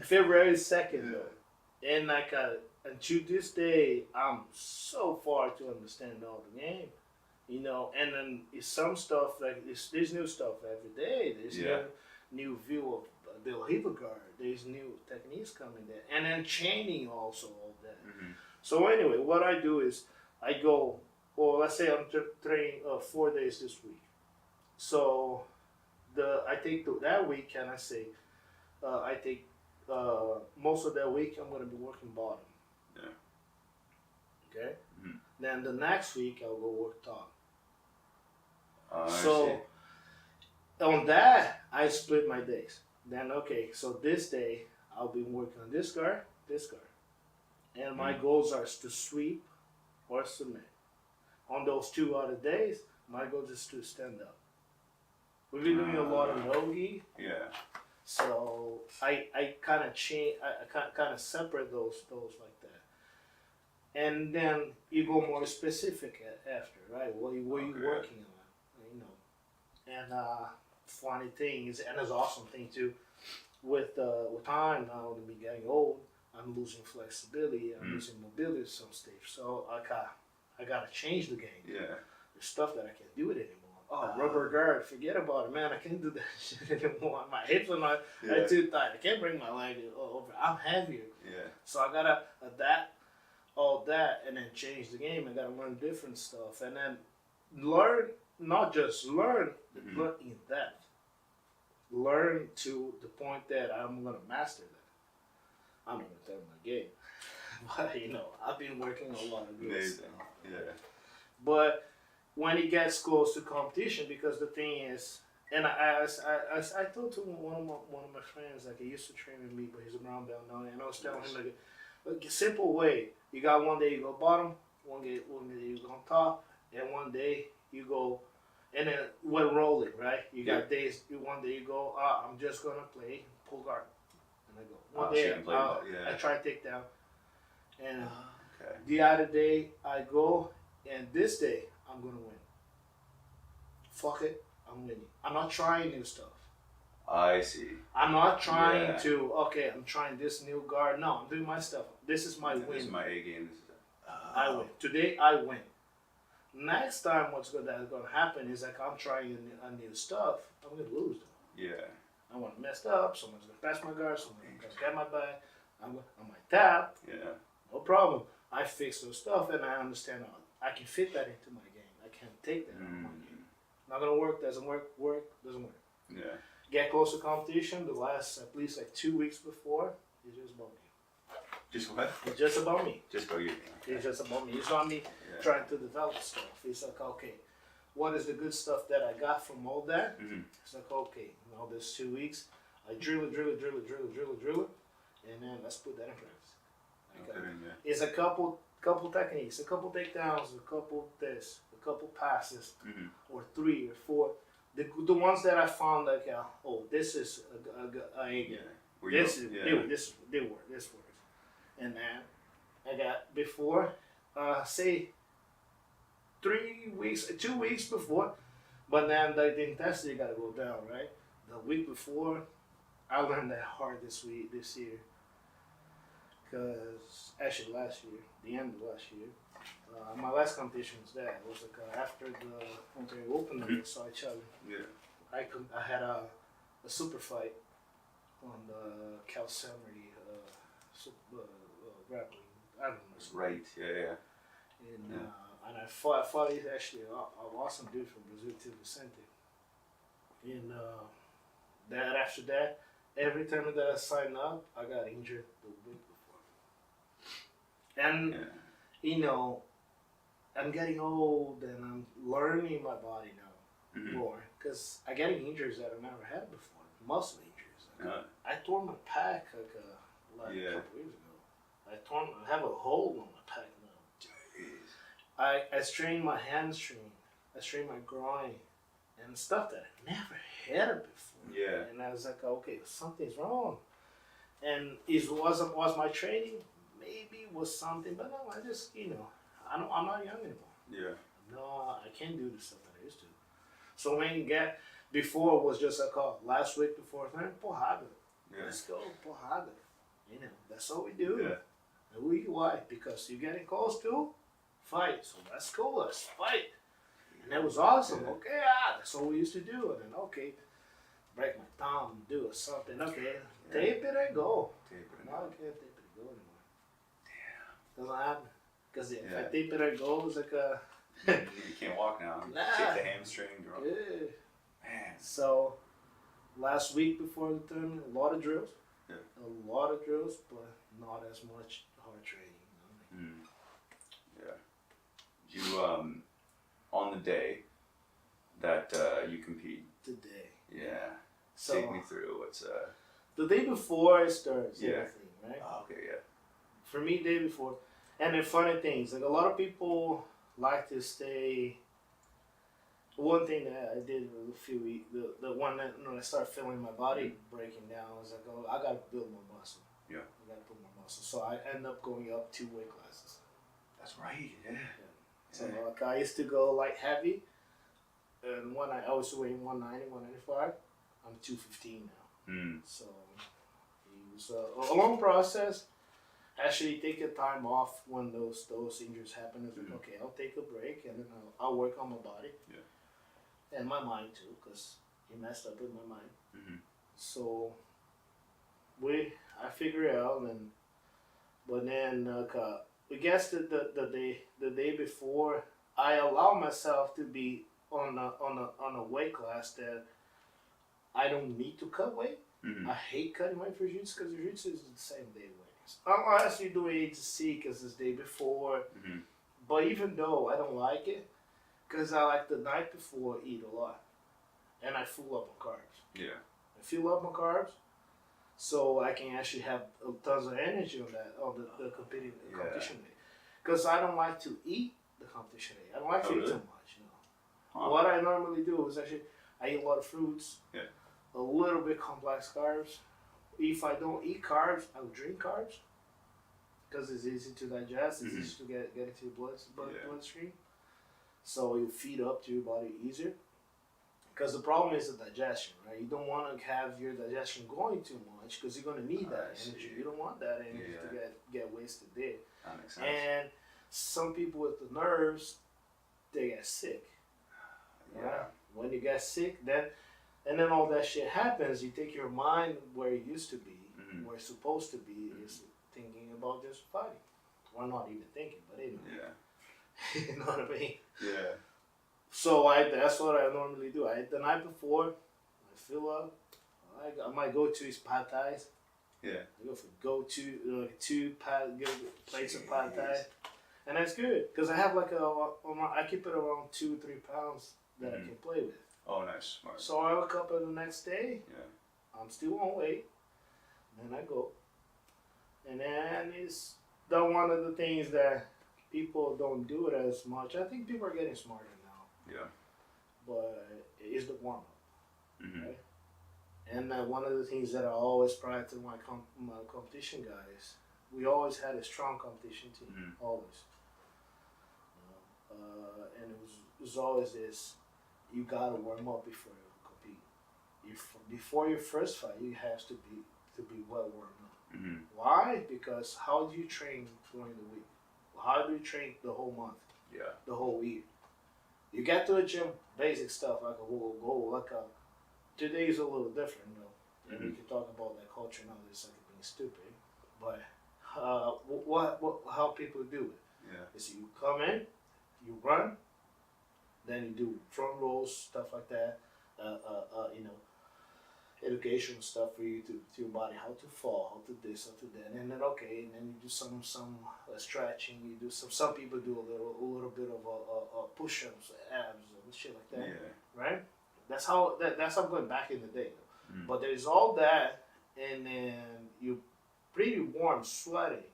February 2nd, though. And like, and to this day, I'm so far to understand all the game. You know, and then it's some stuff, like, there's new stuff every day. There's new view of Bill Guard. There's new techniques coming there, and then training also all that. So anyway, what I do is I go, well, let's say I'm training 4 days this week. So I take that week, and I say I take most of that week I'm going to be working bottom. Yeah. Okay. Then the next week I'll go work top. So on that I split my days. Then so this day I'll be working on this guard, and my goals are to sweep or submit. On those 2 other days, my goal is to stand up. We've been doing a lot of no-gi. Yeah. So I kind of change. I kind of separate those like that, and then you go more specific after, right? What are you working on? You know, and funny thing is, and it's awesome thing too, with time now to be getting old, I'm losing flexibility, I'm losing mobility at some stage. So I gotta change the game. Yeah. There's stuff that I can't do it anymore. Oh, rubber guard, forget about it, man. I can't do that shit anymore. My hips are not too tight. I can't bring my leg over. I'm heavier. Yeah. So I gotta adapt all that and then change the game. I gotta learn different stuff and then learn, not just learn, but learn in depth. Learn to the point that I'm gonna master that. I'm gonna tell my game. But you know, I've been working a lot of good stuff. Yeah. But when it gets close to competition, because the thing is, And I told to one of my friends, like, he used to train with me, but he's a brown belt now, and I was telling him, like a simple way. You got one day you go bottom, one day you go on top, and one day you go, and then when rolling, right? You got days. One day you go, I'm just gonna play pull guard, and I go. One day I try to take down, and the other day I go, and this day I'm gonna win. Fuck it, I'm winning. I'm not trying new stuff. I see. I'm not trying to. Okay, I'm trying this new guard. No, I'm doing my stuff. This is my win. This is my A game. I win. Today I win. Next time, what's going to happen is like I'm trying a new stuff. I'm going to lose them. Yeah. I want to mess up. Someone's going to pass my guard. Someone's going to get my back. I might tap. Yeah. No problem. I fix those stuff and I understand. I can fit that into my game. I can take that into my game. Not going to work. Doesn't work. Doesn't work. Yeah. Get close to competition. The last at least like 2 weeks before, it's just about me. Just what? It's just about me. Just about you. Okay. It's just about me. It's not me trying to develop stuff. It's like, okay, what is the good stuff that I got from all that? Mm-hmm. It's like, okay, now there's 2 weeks. I drill it, and then let's put that in practice. It's a couple techniques, a couple takedowns, a couple this, a couple passes, or 3 or 4. The ones that I found like, this is they work. This works. And then I got before, say 2 weeks before, but then the intensity got to go down, right? The week before, I learned that hard this year, because actually last year, the end of last year, my last competition was that. It was like after the Ontario Open that saw each other. Yeah. I had a super fight on the Calcemry grappling. I don't know. Right. Yeah. And I fought actually an awesome dude from Brazil too, Vicente. And that after that, every time that I signed up, I got injured the week before. And you know, I'm getting old and I'm learning my body now more because I'm getting injuries that I've never had before. Muscle injuries. I tore my pec like a couple years ago. I have a hole on my pec now. I strained my hamstring. I strained my groin and stuff that I never had before. Yeah. And I was like, okay, something's wrong. And it was my training. Maybe it was something, but no, I just, I'm not young anymore. Yeah. No, I can't do the stuff that I used to. So when before was just like, last week before, porrada. Yeah. Let's go, porrada. That's all we do. Yeah. Why? Because you're getting close to fight. So let's go, let's fight. And that was awesome. Yeah. Okay, that's what we used to do. And then, okay, break my thumb, do something. Okay, tape it and go. No, I can't tape it and go anymore. Damn. Doesn't happen. Because if I tape it and go, it's like a... you can't walk now. Take the hamstring. Yeah. Man. So, last week before the tournament, a lot of drills. Yeah. A lot of drills, but not as much hard training. Yeah. You, on the day that you compete. Today. Yeah. So, take me through what's... The day before it starts, everything, right? Oh, okay, yeah. For me, day before. And the funny things, like a lot of people like to stay... One thing that I did a few weeks, the one that when I started feeling my body breaking down, I was like, I got to build more muscle. Yeah. I got to put more muscle. So I ended up going up 2 weight classes. That's right, yeah. So like I used to go light heavy, and I was weighing 190, 195. I'm 215 now. So it was a long process. Actually, take a time off when those injuries happen. It's like, okay, I'll take a break and then I'll work on my body. Yeah. And my mind too, because he messed up with my mind. So I figure it out, but then I guess the day before, I allow myself to be on a weight class that I don't need to cut weight. I hate cutting weight for jiu-jitsu because jiu-jitsu is the same day weight. Unless you do A to C because it's the day before. But even though I don't like it, because I like the night before eat a lot. and I fill up on carbs. Yeah. I fill up on carbs, so I can actually have tons of energy on the competition day. Because I don't like to eat the competition day. I don't like to eat too much. What I normally do is actually I eat a lot of fruits, a little bit complex carbs. If I don't eat carbs, I'll drink carbs because it's easy to digest. It's easy to get into your bloodstream. So you feed up to your body easier. Because the problem is the digestion, right? You don't want to have your digestion going too much because you're going to need that energy. You don't want that energy to get wasted there. That makes sense. And some people with the nerves, they get sick. Yeah. Right? When you get sick, and then all that shit happens, you take your mind where it used to be, where it's supposed to be, is thinking about just fighting. Or not even thinking, but anyway. Yeah. You know what I mean? Yeah. So that's what I normally do. The night before, I fill up. My go-to is pad thais. Yeah. I go for two plates of pad thai, and that's good because I have I keep it around 2-3 pounds that I can play with. Oh, nice, smart. So I wake up the next day. Yeah. I'm still on weight. Then I go, and then it's one of the things that people don't do it as much. I think people are getting smarter now. Yeah. But it's the warm up. Mm-hmm. Right? And one of the things that I always prior to my competition guys, we always had a strong competition team, always. And it was always this: you gotta warm up before you compete. Before your first fight, you have to be well warmed up. Mm-hmm. Why? Because how do you train during the week? How do you train the whole month? Yeah. The whole year. You get to the gym, basic stuff like a goal, today is a little different, and we can talk about that culture now. It's like being stupid, but how people do it is you come in, you run, then you do front rolls, stuff like that. Educational stuff for you to your body, how to fall, how to this, how to that, and then and then you do some stretching. You do some people do a little bit of push-ups, abs, and shit like that. Yeah. Right? That's how I'm going back in the day. But there's all that, and then you pretty warm, sweaty,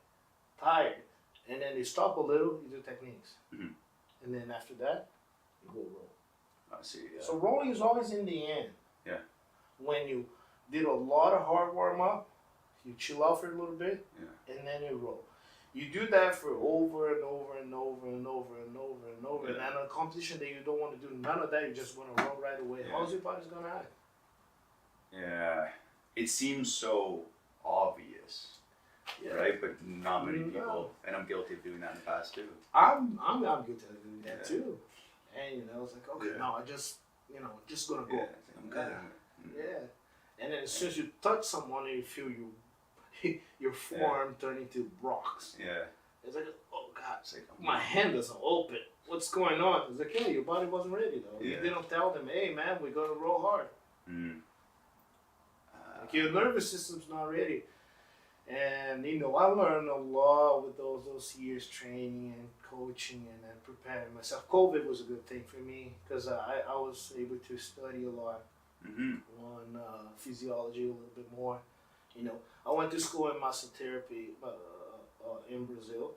tired, and then you stop a little. You do techniques, and then after that, you go roll. I see. Yeah. So rolling is always in the end. Yeah. When you did a lot of hard warm up, you chill out for a little bit, and then you roll. You do that for over and over and over and over and over and over. And on a competition that you don't want to do none of that, you just want to roll right away. Yeah. How's your body's gonna act? Yeah, it seems so obvious, right? But not many people, and I'm guilty of doing that in the past too. I'm guilty of doing that too. And it's like, okay, no, I just gonna go. I'm good. Yeah, and then as soon as you touch someone, you feel your form turn into rocks. Yeah. It's like, oh God, it's like, my hand doesn't open. What's going on? It's like, hey, your body wasn't ready though. You didn't tell them, hey man, we're gonna roll hard. Like your nervous system's not ready. And I learned a lot with those years training and coaching and then preparing myself. COVID was a good thing for me because I was able to study a lot on physiology a little bit more. I went to school in masotherapy in Brazil,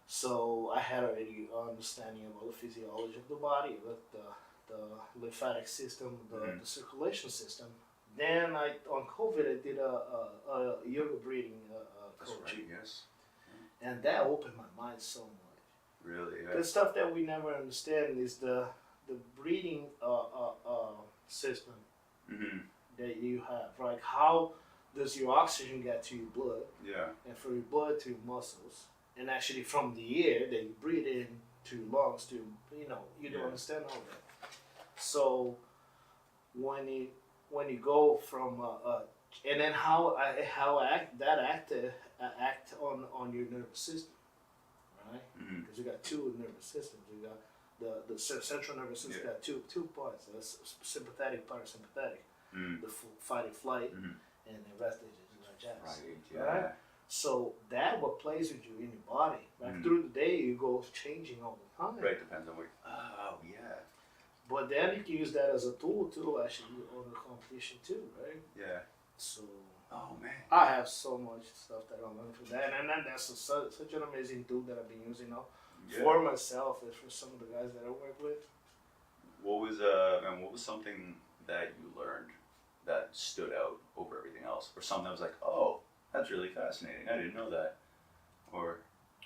so I had already understanding about the physiology of the body, the lymphatic system, the circulation system. Then on COVID, I did a yoga breathing coaching. Right, yes. And that opened my mind so much. Really, yeah. The stuff that we never understand is the breathing system that you have. Like how does your oxygen get to your blood? Yeah. And from your blood to your muscles, and actually from the air that you breathe in to your lungs to you don't understand all that. So when you go from and then how act on your nervous system, right? Because you got two nervous systems. You got the central nervous system got two parts. That's sympathetic, parasympathetic. The fight or flight, and the rest is digest. Right? So that what plays with you in your body. Right? Through the day, you go changing all the time. Right, depends on what. Oh yeah. But then you can use that as a tool too, actually, on the competition too, right? Yeah. So. Oh man. I have so much stuff that I learned from that, and then that's such an amazing tool that I've been using now for myself and for some of the guys that I work with. What was something that you learned that stood out over everything else, or something that was like, oh, that's really fascinating. I didn't know that, or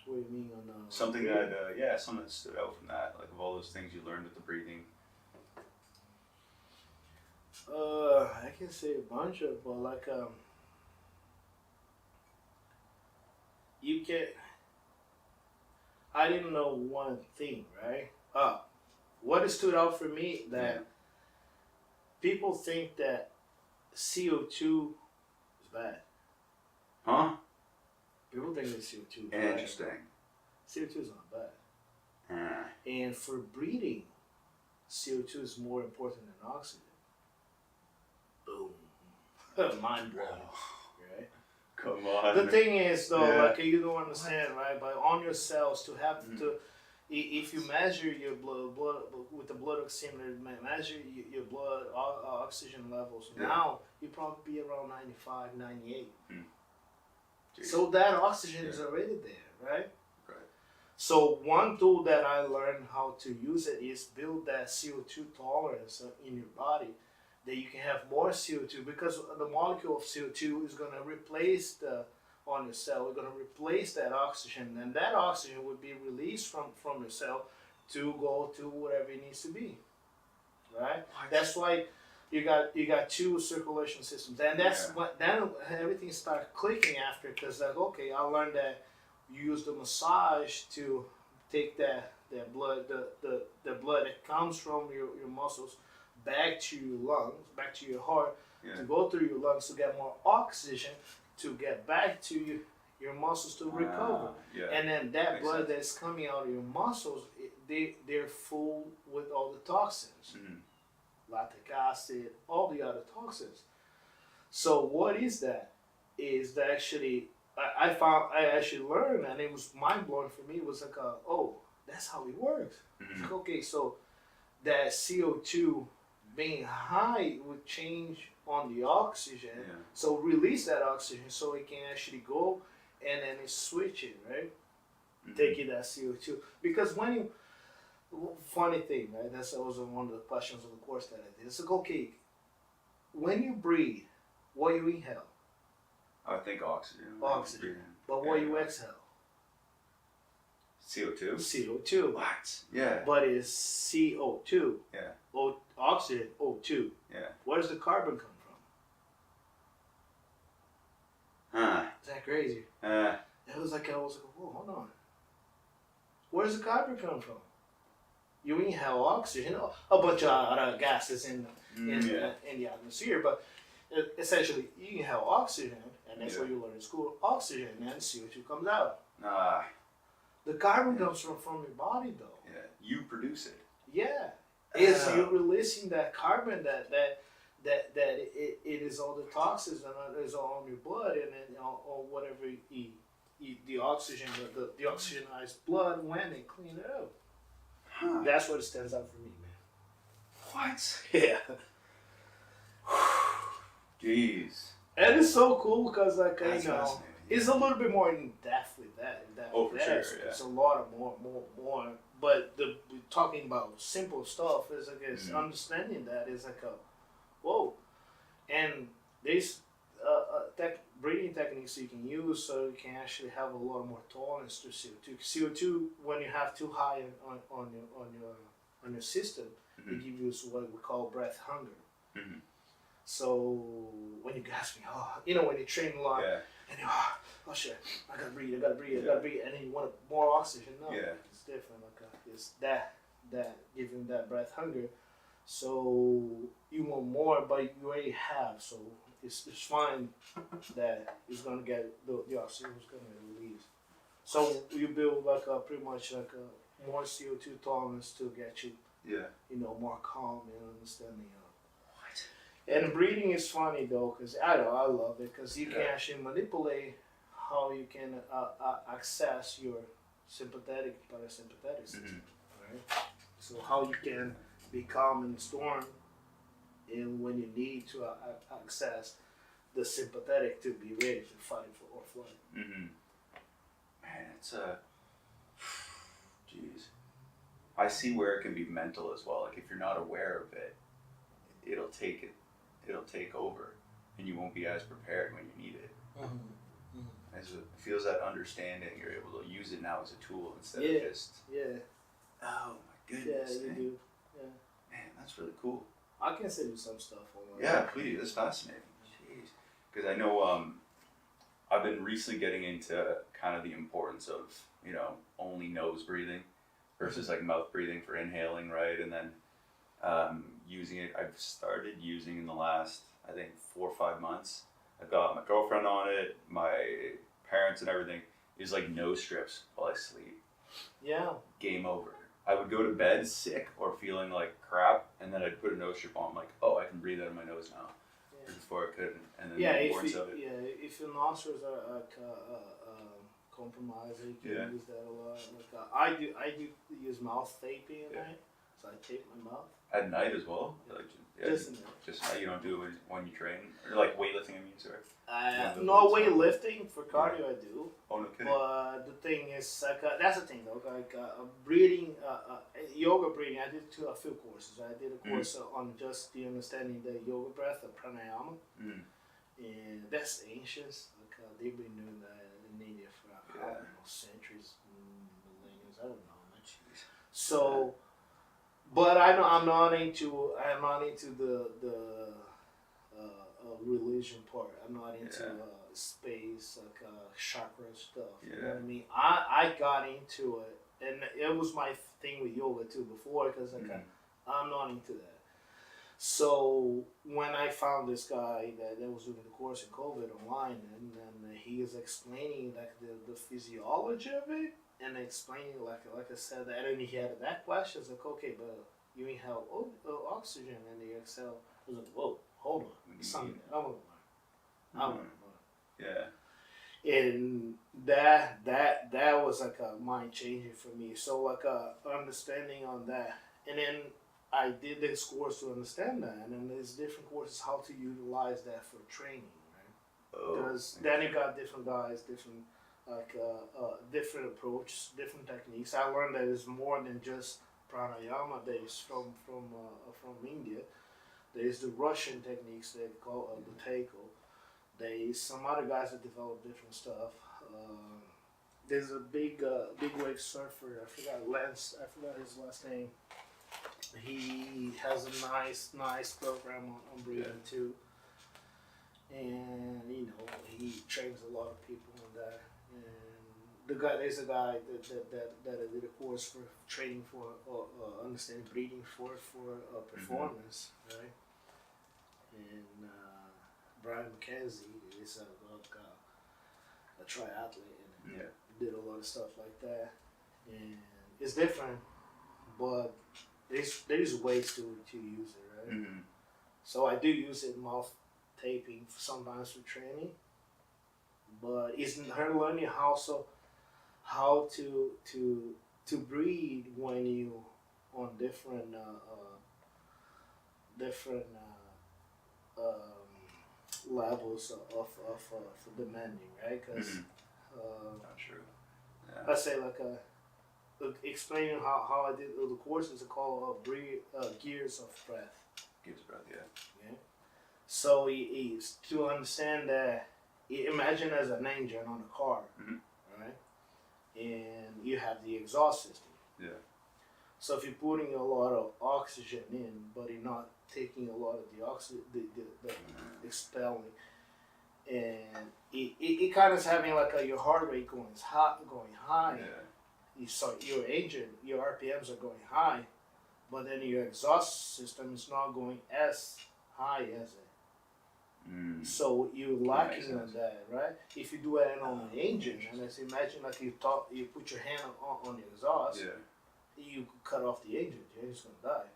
what do you mean on something that something that stood out from that, like of all those things you learned with the breathing. I can say a bunch of, but like you can. I didn't know one thing, right? What stood out for me that people think that CO2 is bad. Huh? People think that CO2 is Interesting. bad. CO2 is not bad. And for breathing, CO2 is more important than oxygen. Boom. Mind blowing. Right? Come on. The thing is, though, like you don't understand, right? But on your cells to have to, if you measure your blood with the blood oximeter, measure your blood oxygen levels. Now you probably be around 95, 98. So that oxygen is already there, right? Right. So one tool that I learned how to use it is build that CO2 tolerance in your body, that you can have more CO2, because the molecule of CO2 is going to replace on your cell, we're going to replace that oxygen, and that oxygen would be released from your cell to go to whatever it needs to be, right? That's why you got two circulation systems, and that's what then everything started clicking after, because like, okay, I learned that you use the massage to take that blood, the blood that comes from your muscles back to your lungs, back to your heart, to go through your lungs to get more oxygen, to get back to your muscles to recover. And then that blood that's coming out of your muscles, they're full with all the toxins, lactic acid, all the other toxins. So what is that? Is that actually, I actually learned, and it was mind blowing for me. It was like, oh, that's how it works. It's like, okay, so that CO2 being high would change on the oxygen, so release that oxygen so it can actually go and then it switch it, right? Taking that CO2. Because when you, funny thing, right? That's also one of the questions of the course that I did. It's like, okay, when you breathe, what you inhale? I think oxygen. Oxygen. But what you exhale? CO2? CO2. What? Yeah. But it's CO2. Yeah. Oxygen, O2. Yeah. Where does the carbon come from? Is that crazy? It was like, whoa, hold on. Where does the carbon come from? You inhale oxygen, a bunch of other gases in the atmosphere, but essentially you inhale oxygen, and that's what you learn in school. Oxygen, and then CO2 comes out. The carbon comes from your body, though. Yeah, you produce it. Yeah, is you releasing that carbon that it is all the toxins and is all on your blood, and then or whatever the oxygen, the oxygenized blood went and cleaned it out. That's what it stands out for me, man. What? Yeah. Jeez. And it's so cool because, like, that's you know, it's a little bit more in depth with that. For sure, It's a lot of more. But we're talking about simple stuff is like understanding that is like a whoa, and there's breathing techniques you can use so you can actually have a lot more tolerance to CO2. CO2, when you have too high on your system, it gives you what we call breath hunger. So when you gasp, when you train a lot, and you oh shit, I gotta breathe, and then you want more oxygen. No, it's different. Like it's that giving that breath hunger. So you want more, but you already have. So it's fine that it's gonna get the oxygen is gonna release. So you build like pretty much like a more CO2 tolerance to get you, more calm and understanding. And breathing is funny though, because I love it, because you can actually manipulate how you can access your sympathetic, parasympathetic system, right? So how you can be calm in the storm, and when you need to access the sympathetic to be ready to fight or flight. Mm-hmm. Man, it's jeez. I see where it can be mental as well. Like if you're not aware of it, it'll take over, and you won't be as prepared when you need it. Mm-hmm. Mm-hmm. As it feels that understanding, you're able to use it now as a tool instead Yeah. of just. Yeah. Oh my goodness. Yeah, you do. Yeah. Man, that's really cool. I can send you some stuff online. Yeah, please. That's fascinating. Jeez. Because I know I've been recently getting into kind of the importance of, you know, only nose breathing versus like mouth breathing for inhaling, right? And then using it, I've started using in the last, I think, 4 or 5 months. I've got my girlfriend on it, my parents and everything, is like nose strips while I sleep. Yeah. Game over. I would go to bed sick or feeling like crap, and then I'd put a nose strip on. I'm like, oh, I can breathe out of my nose now. Yeah. Before I couldn't. And then Yeah, the if importance you, of it. yeah, if your nostrils are compromised, you can use that a lot. Like I do use mouth taping at night, so I tape my mouth. At night as well? Like, Just in there. Just how you don't do it when you train? Or like weightlifting, I mean, sorry. No weightlifting for cardio, I do. Oh, no kidding. But the thing is, like, that's the thing though. Like breathing, yoga breathing. I did a few courses. I did a course on just the understanding the yoga breath, the pranayama, and that's ancient. Like they've been doing that in India for I don't know, centuries, millenniums. I don't know much. So, but I'm not into the religion part. I'm not into space, like chakra stuff. Yeah. You know what I mean? I got into it, and it was my thing with yoga too before, because like I'm not into that. So when I found this guy that was doing the course in COVID online, and then he is explaining like the physiology of it, and explaining like I said, and then he had that question. It's like, okay, but you inhale oxygen and you exhale. I was like, whoa, hold on, something I want to learn. Yeah. And that was like a mind changing for me. So like understanding on that, and then I did this course to understand that, and then there's different courses how to utilize that for training, right? Because then you got different guys, different different approaches, different techniques. I learned that it's more than just pranayama. There's from India. There's the Russian techniques they call the taiko. There's some other guys that develop different stuff. There's a big wave surfer. I forgot his last name. He has a nice program on breathing too, and you know he trains a lot of people in that. And there's a guy that did a course for training for understanding breathing for performance, right? And Brian McKenzie is a triathlete and did a lot of stuff like that, and it's different, but there's ways to use it, right? So I do use it mouth taping sometimes for training, but it's her learning how to breathe when you on different levels of demanding, right? Because not true. Yeah. I say like explaining how I did the courses are called gears of breath. Gears of breath, yeah. So it's to understand that. Imagine as an engine on a car, right? And you have the exhaust system. Yeah. So if you're putting a lot of oxygen in, but you're not taking a lot of the oxygen, the expelling, and it kind of is having like your heart rate going high. Yeah. So your engine, your RPMs are going high, but then your exhaust system is not going as high as it. So you're lacking on that, right? If you do it on the engine, and let's imagine like you put your hand on the exhaust, you cut off the engine, the engine's gonna die.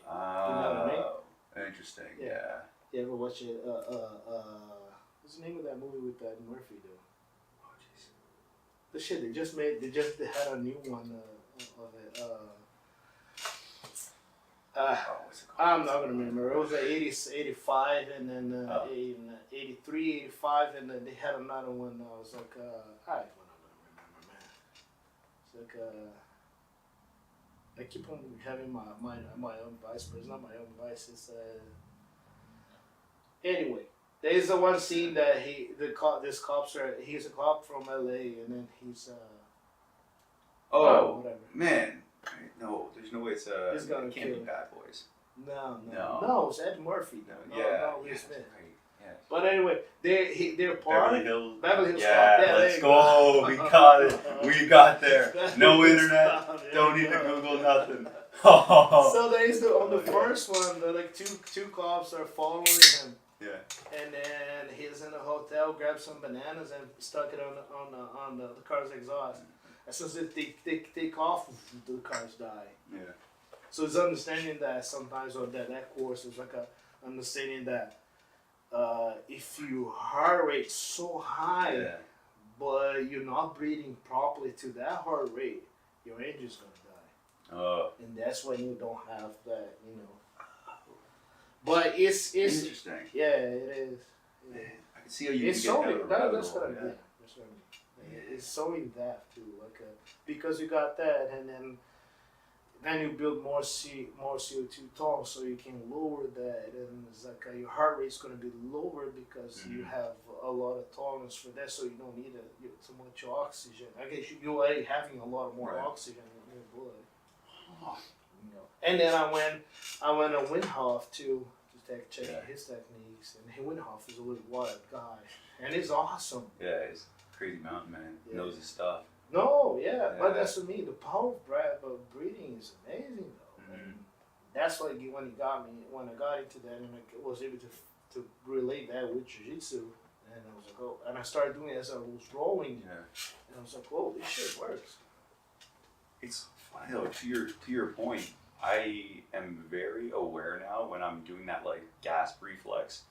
You know what I mean? Interesting. Yeah. You ever watch it? What's the name of that movie with that Murphy dude? Oh jeez. The shit they just had a new one of it. What's it called? I'm not gonna remember. It was 80, 85, and then in 83, 85, and then they had another one. I was like, I'm not gonna remember, man. It's like I keep on having my own vice, but it's not my own vice. It's anyway. There's the one scene that he's a cop from LA, and then he's whatever. Man, no, there's no way it gonna can't be kill. Bad Boys. No, it's Ed Murphy. No, Will Smith. Right. Yes. But anyway, they're part Beverly Hills Cop. Yeah, let's go. We got it. We got there. No internet. Don't need to Google nothing. So there's on the first one, like two cops are following him. Yeah. And then he's in a hotel, grabs some bananas and stuck it on the car's exhaust. As soon as they take off, the cars die. Yeah. So it's understanding that sometimes, or that course is like a understanding that if your heart rate's so high, but you're not breathing properly to that heart rate, your engine's gonna die. And that's when you don't have that, But it's interesting. Yeah, it is. Man, I can see how you it's can so get that's what I mean. It's so in depth too, because you got that, and then you build more CO2 tons, so you can lower that, and it's like your heart rate's gonna be lower because you have a lot of tolerance for that, so you don't need so much oxygen. I guess you are having a lot more oxygen in your blood. And then I went to Windhoff to check his techniques, and Windhoff is a really wild guy, and he's awesome. Yeah, he's a crazy mountain man. He knows his stuff. No, but that's for me. The power of breathing is amazing, though. Mm-hmm. That's like when I got into that, and I was able to relate that with Jiu-Jitsu, and I was like, and I started doing it as I was rolling, and I was like, oh, this shit works. It's funny though. To your point, I am very aware now when I'm doing that like gasp reflex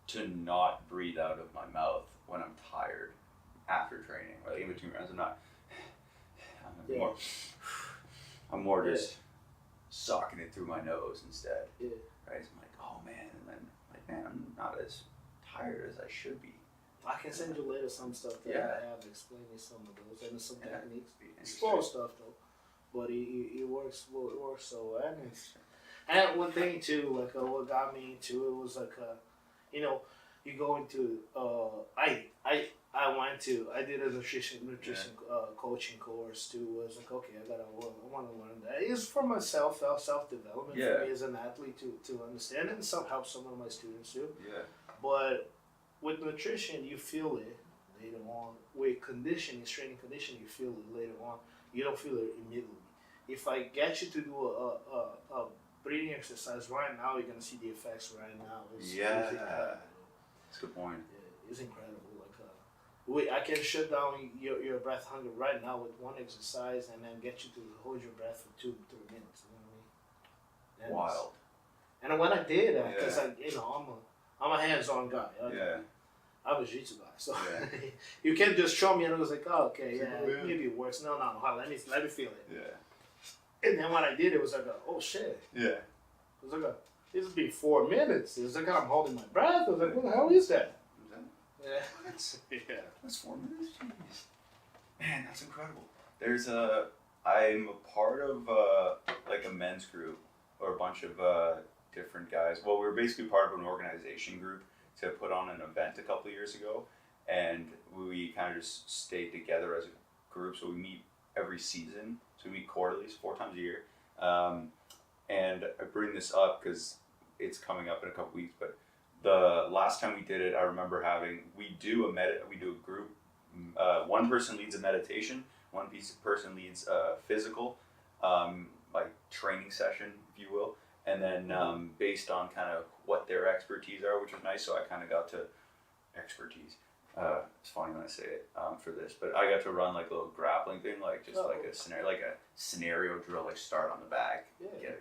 to not breathe out of my mouth when I'm tired after training, or like in between rounds. I'm more just sucking it through my nose instead. Yeah. Right? So I'm like, oh man, and then like, man, I'm not as tired as I should be. I can send you later some stuff that I have explaining some of those and some techniques. Slow stuff though, but it works. It works so well. And one thing too, like what got me into it was like, you go into I did a nutrition coaching course too. I was like, okay, I want to learn that. It's for myself, self-development for me as an athlete to understand it, and help some of my students too. Yeah. But with nutrition, you feel it later on. With conditioning, strength and conditioning, you feel it later on. You don't feel it immediately. If I get you to do a breathing exercise right now, you're gonna see the effects right now. It's incredible. That's a good point. Yeah, it's incredible. I can shut down your breath hunger right now with one exercise, and then get you to hold your breath for 2-3 minutes. You know what I mean? Wild. And when I did that, because I'm a hands-on guy. I'm a Jitsu guy, so you can't just show me and I was like, oh, okay, maybe it works. No, let me feel it. Yeah. And then when I did, it was like, oh shit. Yeah. It was like, this would be 4 minutes. It was like I'm holding my breath. I was like, what the hell is that? Yeah. That's 4 minutes? Jeez. Man, that's incredible. I'm a part of like a men's group, or a bunch of different guys. Well, we were basically part of an organization group to put on an event a couple of years ago, and we kind of just stayed together as a group. So we meet every season. So we meet quarterly, so 4 times a year. And I bring this up because it's coming up in a couple weeks, but the last time we did it, I remember we do a group. One person leads a meditation, one person leads a physical, like training session, if you will, and then based on kind of what their expertise are, which was nice. So I kind of got to expertise. It's funny when I say it for this, but I got to run like a little grappling thing, like just like a scenario drill, like start on the back, get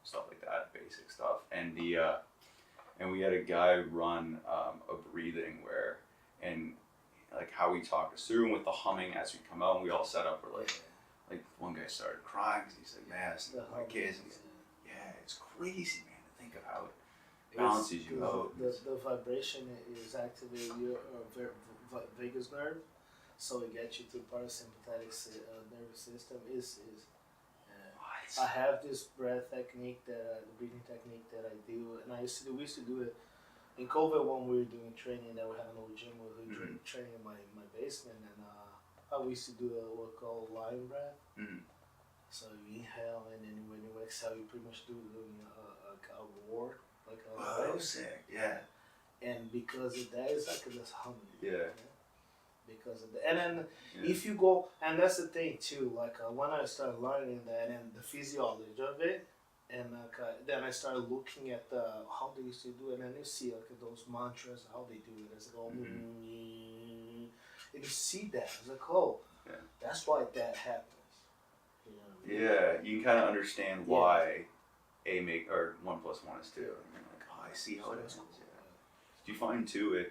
stuff like that, basic stuff, and we had a guy run a breathing and like how he talked us through, and with the humming as we come out, and we all set up. We're like one guy started crying because he's like, man, it's my kids. And It's crazy, man, to think of how it balances you out. The vibration is activating your vagus nerve, so it gets you to parasympathetic nervous system. I have this breath technique the breathing technique that I do, and we used to do it in COVID when we were doing training. That we had an old gym where we were training in my basement, and we used to do what we call lion breath. So you inhale, and then when you exhale, you pretty much doing a roar, like a lion. Sick, yeah. And because of that, it's like this humming. Yeah. Because of that, and then if you go, and that's the thing too. Like when I started learning that and the physiology of it, and then I started looking at how they used to do it, and you see like those mantras, how they do it. It's like, and you see that. It's like, that's why that happens. You know what I mean? Yeah, you can kind of understand why 1 + 1 is 2. And you're like, I see how it is. Cool. Do you find too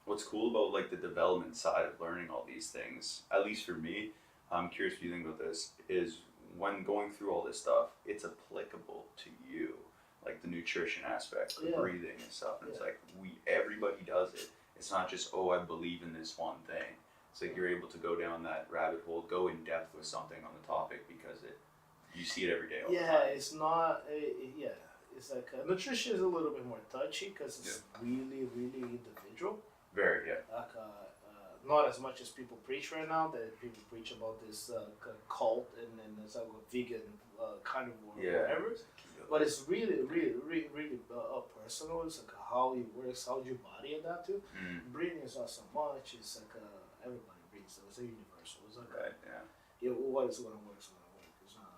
what's cool about like the development side of learning all these things, at least for me, I'm curious what you think about this, is when going through all this stuff, it's applicable to you, like the nutrition aspect, the breathing and stuff. And it's like everybody does it. It's not just, I believe in this one thing. It's like you're able to go down that rabbit hole, go in depth with something on the topic because you see it every day. All the time. It's not. It's like nutrition is a little bit more touchy because it's really, really individual. Very, Like, not as much as people preach right now. That people preach about this cult and it's like a vegan carnivore or whatever. But it's really, really, really, really personal. It's like how it works, how your body adapt to. Breathing is not so much. It's like everybody breathes, so it's a universal. It's like what is going to work is going to work. It's not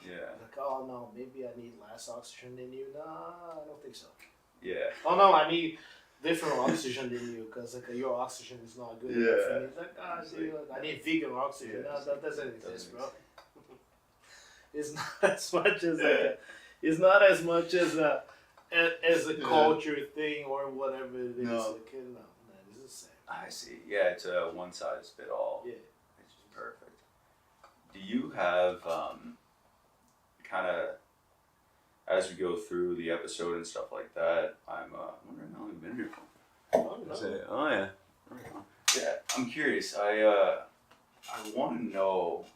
like, oh no, maybe I need less oxygen than you. Nah, I don't think so. Yeah. Oh no, I need different oxygen than you because like your oxygen is not good enough. And it's like, dude, I need vegan oxygen. No, that doesn't exist, bro. It's not as much as it's not as much as a culture thing or whatever it is. No. Like, no, it's the same. I see. Yeah, it's a one size fit all. Yeah. It's just perfect. Do you have kind of, as we go through the episode and stuff like that, I'm wondering how long you've been here for. Yeah, I'm curious. I want to know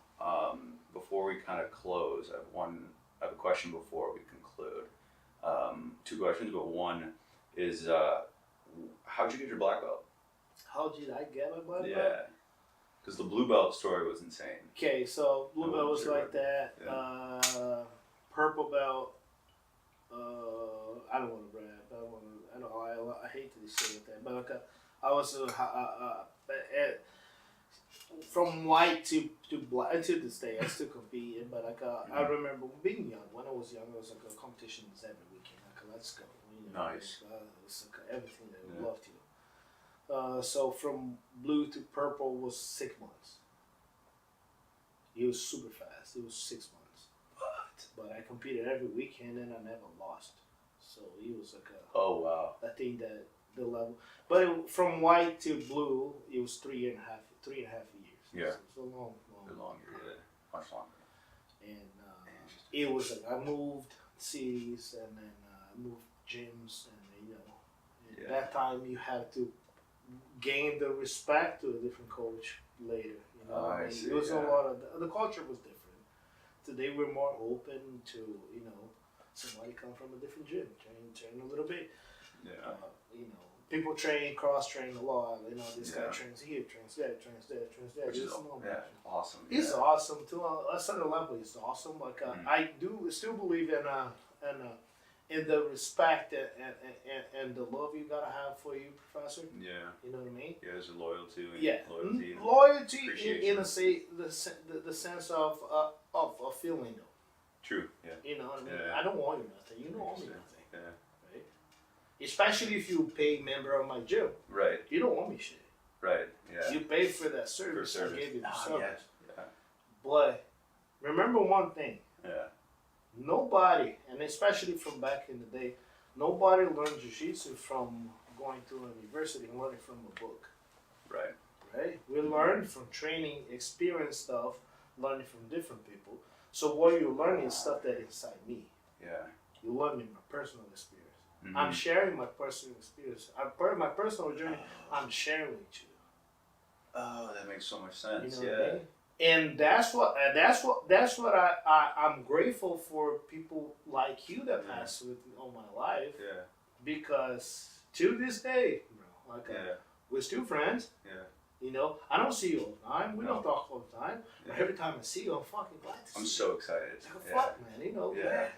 before we kind of close. I have a question before we conclude. 2 questions, but one is how'd you get your black belt? How did I get my black belt? Yeah, because the blue belt story was insane. Okay, so blue belt was like that. Yeah. Purple belt. I don't want to brag. I hate to say it that, but like I was from white to black to this day. I still compete, but like I remember being young. When I was young, it was like a competition every weekend. Like let's go. Nice. It's like everything that we love to. So from blue to purple was 6 months. It was super fast. It was 6 months. But I competed every weekend and I never lost. So it was like I think that the level, but from white to blue, it was 3.5 years. Yeah. So it's a long. Much longer. And it was like I moved cities and then I moved gyms and at that time you had to gain the respect to a different coach later. I see, it was a lot of the culture was different. Today we're more open to somebody come from a different gym, train a little bit. Yeah. People cross train a lot. This guy trains here, trains there, trains there, trains there. Which is awesome. It's awesome too. A certain level, it's awesome. Like I do still believe in the respect and the love you gotta have for your professor. Yeah. You know what I mean? Yeah, there's a loyalty. Loyalty in the sense of feeling though. True. Yeah. You know what I mean? Yeah. I don't want you nothing. You don't owe me nothing. Yeah. Right? Especially if you pay member of my gym. Right. You don't owe me shit. Right. Yeah. You paid for that service. I gave you the service. Yeah. But remember one thing. Yeah. Nobody, and especially from back in the day, nobody learned jiu-jitsu from going to a university and learning from a book. Right. Right? We learned from training, experience stuff, learning from different people. So what you're learning is stuff that's inside me. Yeah. You learn me my personal experience. Mm-hmm. I'm sharing my personal experience. My personal journey. I'm sharing with you. Oh, that makes so much sense. You know yeah. what I mean? And that's what I'm grateful for people like you that pass with me all my life. Yeah. Because to this day, bro, like we're still friends. Yeah. You know, I don't see you all the time. We don't talk all the time. But every time I see you, I'm fucking glad to see you. I'm so excited. Like a fuck, man. You know. Yeah. Man.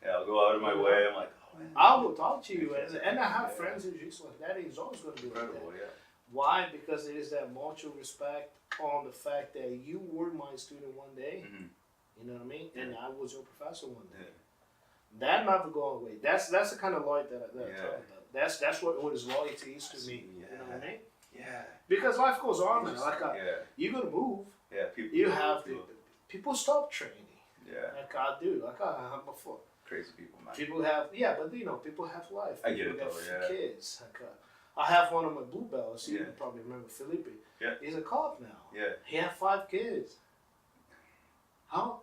Yeah. I'll go out of my way. I'm like, oh man. I will talk to you, and I have friends in Jitsu like that. It's always going to be Incredible. like that. Yeah. Why? Because there is that mutual respect on the fact that you were my student one day. Mm-hmm. You know what I mean? And I was your professor one day. Yeah. That never going away. That's the kind of loyalty that I talk about. That's what his loyalty is to me. Yeah. You know what I mean? Yeah. Because life goes on, man. Like you're gonna move. Yeah. People. You have to. People stop training. Yeah. Like I do. Like I have before. Crazy people, man. People have but you know, people have life. I get it people though. have kids. Like I have one of my blue belts. You probably remember Felipe. Yeah. He's a cop now. Yeah. He had 5 kids. How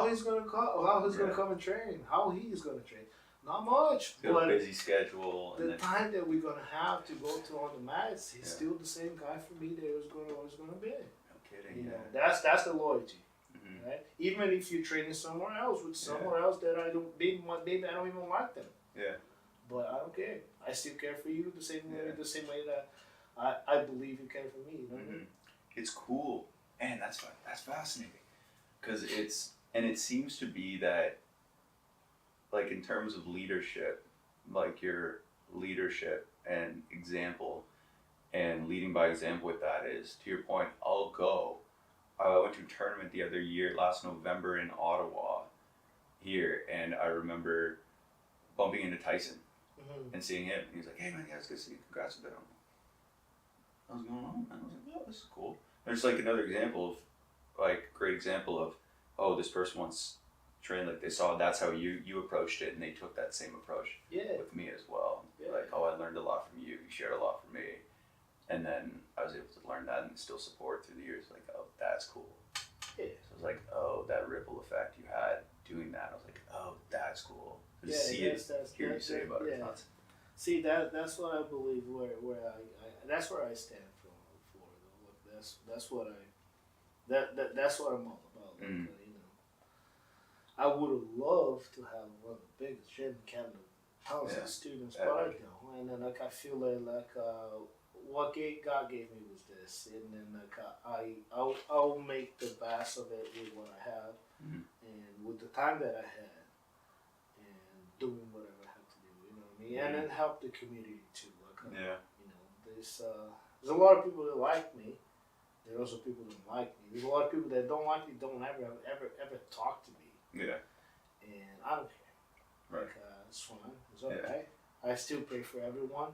he's gonna gonna come and train? How he's gonna train? Not much. But busy schedule. The time that we're gonna have to go to on the mats, he's still the same guy for me that always gonna be. No kidding. You know, that's the loyalty. Mm-hmm. Right? Even if you're training somewhere else with someone else that I don't maybe I don't even like them. Yeah. But I don't care. I still care for you the same way that I believe you care for me. You know what I mean? It's cool, and that's fascinating, because it seems to be that, like in terms of leadership, like your leadership and example, and leading by example with that is, to your point, I went to a tournament the other year, last November in Ottawa, here, and I remember bumping into Tyson and seeing him. He was like, "Hey man, yeah, it's good to see you. Congrats a bit on." What's going on, man? I was like, "Oh, this is cool." There's like another example of, like, great example of, oh, this person wants trained, like they saw that's how you approached it, and they took that same approach with me as well. Like, oh, I learned a lot from you. You shared a lot from me, and then I was able to learn that and still support through the years. Like, oh, that's cool. Yeah. So I was like, oh, that ripple effect you had doing that. I was like, oh, that's cool. To see it, hear you say about it. See, that's what I believe. Where I that's where I stand for. Look, that's what that's what I'm all about. Like, you know, I would have loved to have one of the biggest gym in Canada, thousands of students, but I don't. And then like I feel like what God gave me was this, and then like I'll make the best of it with what I have, and with the time that I had, and doing whatever I have to do. You know what I mean? And then help the community too. Like you know, there's a lot of people that like me. There are also people that don't like me. There's a lot of people that don't like me, don't ever talk to me. Yeah. And I don't care. Right. Like, it's fine. It's alright. I still pray for everyone.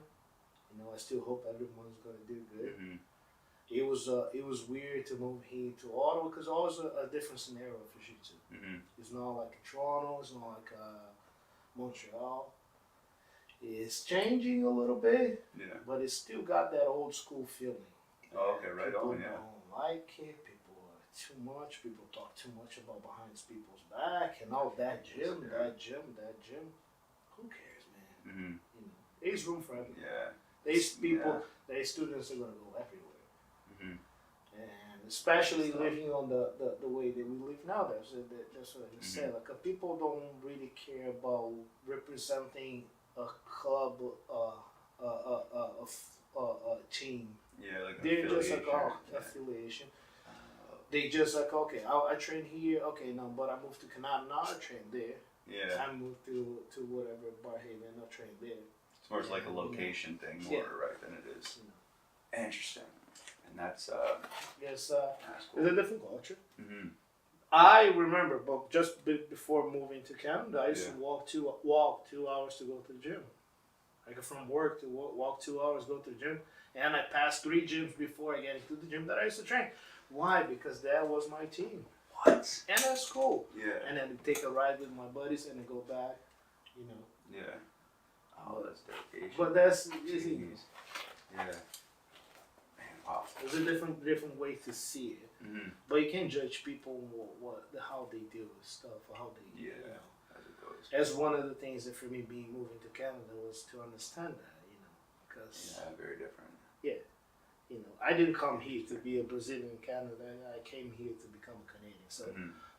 You know, I still hope everyone's gonna do good. It was weird to move here to Ottawa because always a different scenario for Jiu-Jitsu. It's not like Toronto. It's not like Montreal. It's changing a little bit. But it's still got that old school feeling. Oh, okay, right on, People don't like it. People are too much. People talk too much about behind people's back and all that gym. Who cares, man? You know, there's room for everyone. There's people, there's students that are gonna go everywhere. And especially living on the way that we live now. That's what I said. Like people don't really care about representing a club, a team. Like they're just like, oh, affiliation. They just like, okay, I train here, okay, no, but I moved to Canada, now I train there. I moved to whatever, Barhaven, I train there. It's more like a location thing, right, than it is. Interesting. And that's, yes, that's cool. It's a different culture. I remember, but just before moving to Canada, I used to walk 2 hours to go to the gym. Like from work to walk 2 hours, go to the gym. And I passed 3 gyms before I get into the gym that I used to train. Why? Because that was my team. What? And that's cool. And then take a ride with my buddies and then go back, you know. Oh, that's dedication. But that's easy. Man, wow. There's a different way to see it. But you can't judge people how they deal with stuff or how they, you know. As it goes. As one of the things that for me being moving to Canada was to understand that, because very different. I didn't come here to be a Brazilian in Canada. I came here to become a Canadian. So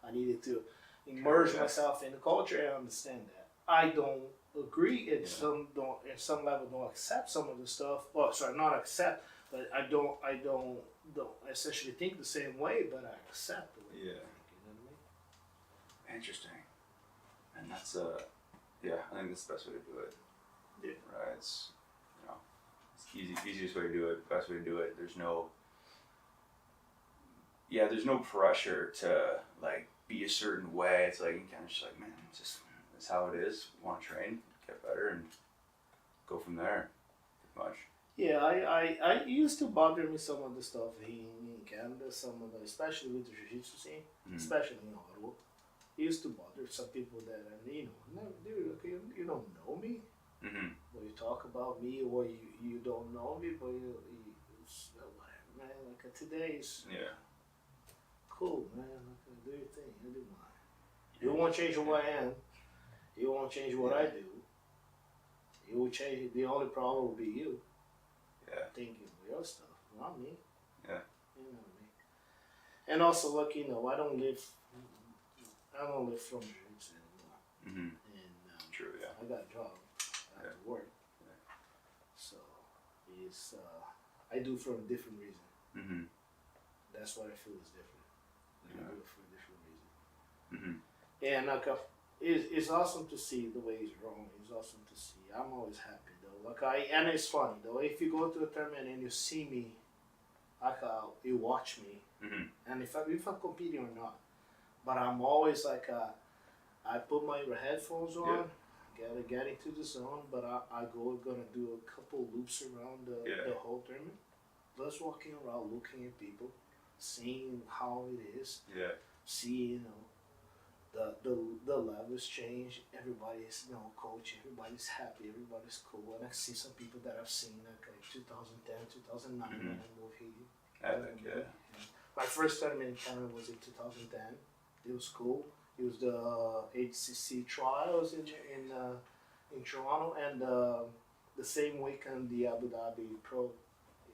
I needed to immerse myself in the culture and understand that. I don't agree, and some don't, at some level, don't accept some of the stuff. Oh, sorry, not accept, but I don't essentially think the same way, but I accept the way you think. You know what I mean? Interesting. And that's I think that's the best way to do it. Yeah. Right. It's easiest way to do it, best way to do it. There's no pressure to like be a certain way. It's like you kind of just like, man, that's how it is. Want to train, get better, and go from there. Pretty much. Yeah, I used to bother me some of the stuff here in Canada, especially with the jiu-jitsu scene, especially in Ottawa. It used to bother some people that no, dude, okay, you don't know me. Or you talk about me, or you don't know me, but you whatever, man. Like today's cool, man. Like, do your thing, I do mine. You won't change who I am. You won't change what I do. You will change. The only problem will be you. Yeah. Thinking of your stuff, not me. Yeah. You know what I mean. And also, look, I don't live from jiu-jitsu anymore. And true. Yeah. I got a job. I have to work. Yeah. So it's I do for a different reason. That's what I feel is different. I do it for a different reason. And it's awesome to see the way he's growing. It's awesome to see. I'm always happy though. And it's funny though. If you go to a tournament and you see me, you watch me, and if I'm competing or not, but I'm always like I put my headphones on. Get into the zone, but I gonna do a couple loops around the whole tournament. Just walking around, looking at people, seeing how it is. Yeah. See, the levels change. Everybody's coach. Everybody's happy. Everybody's cool. And I see some people that I've seen like 2010, 2009 when I moved here. My first tournament in Canada was in 2010. It was cool. It was the HCC trials in Toronto, and the same weekend the Abu Dhabi Pro.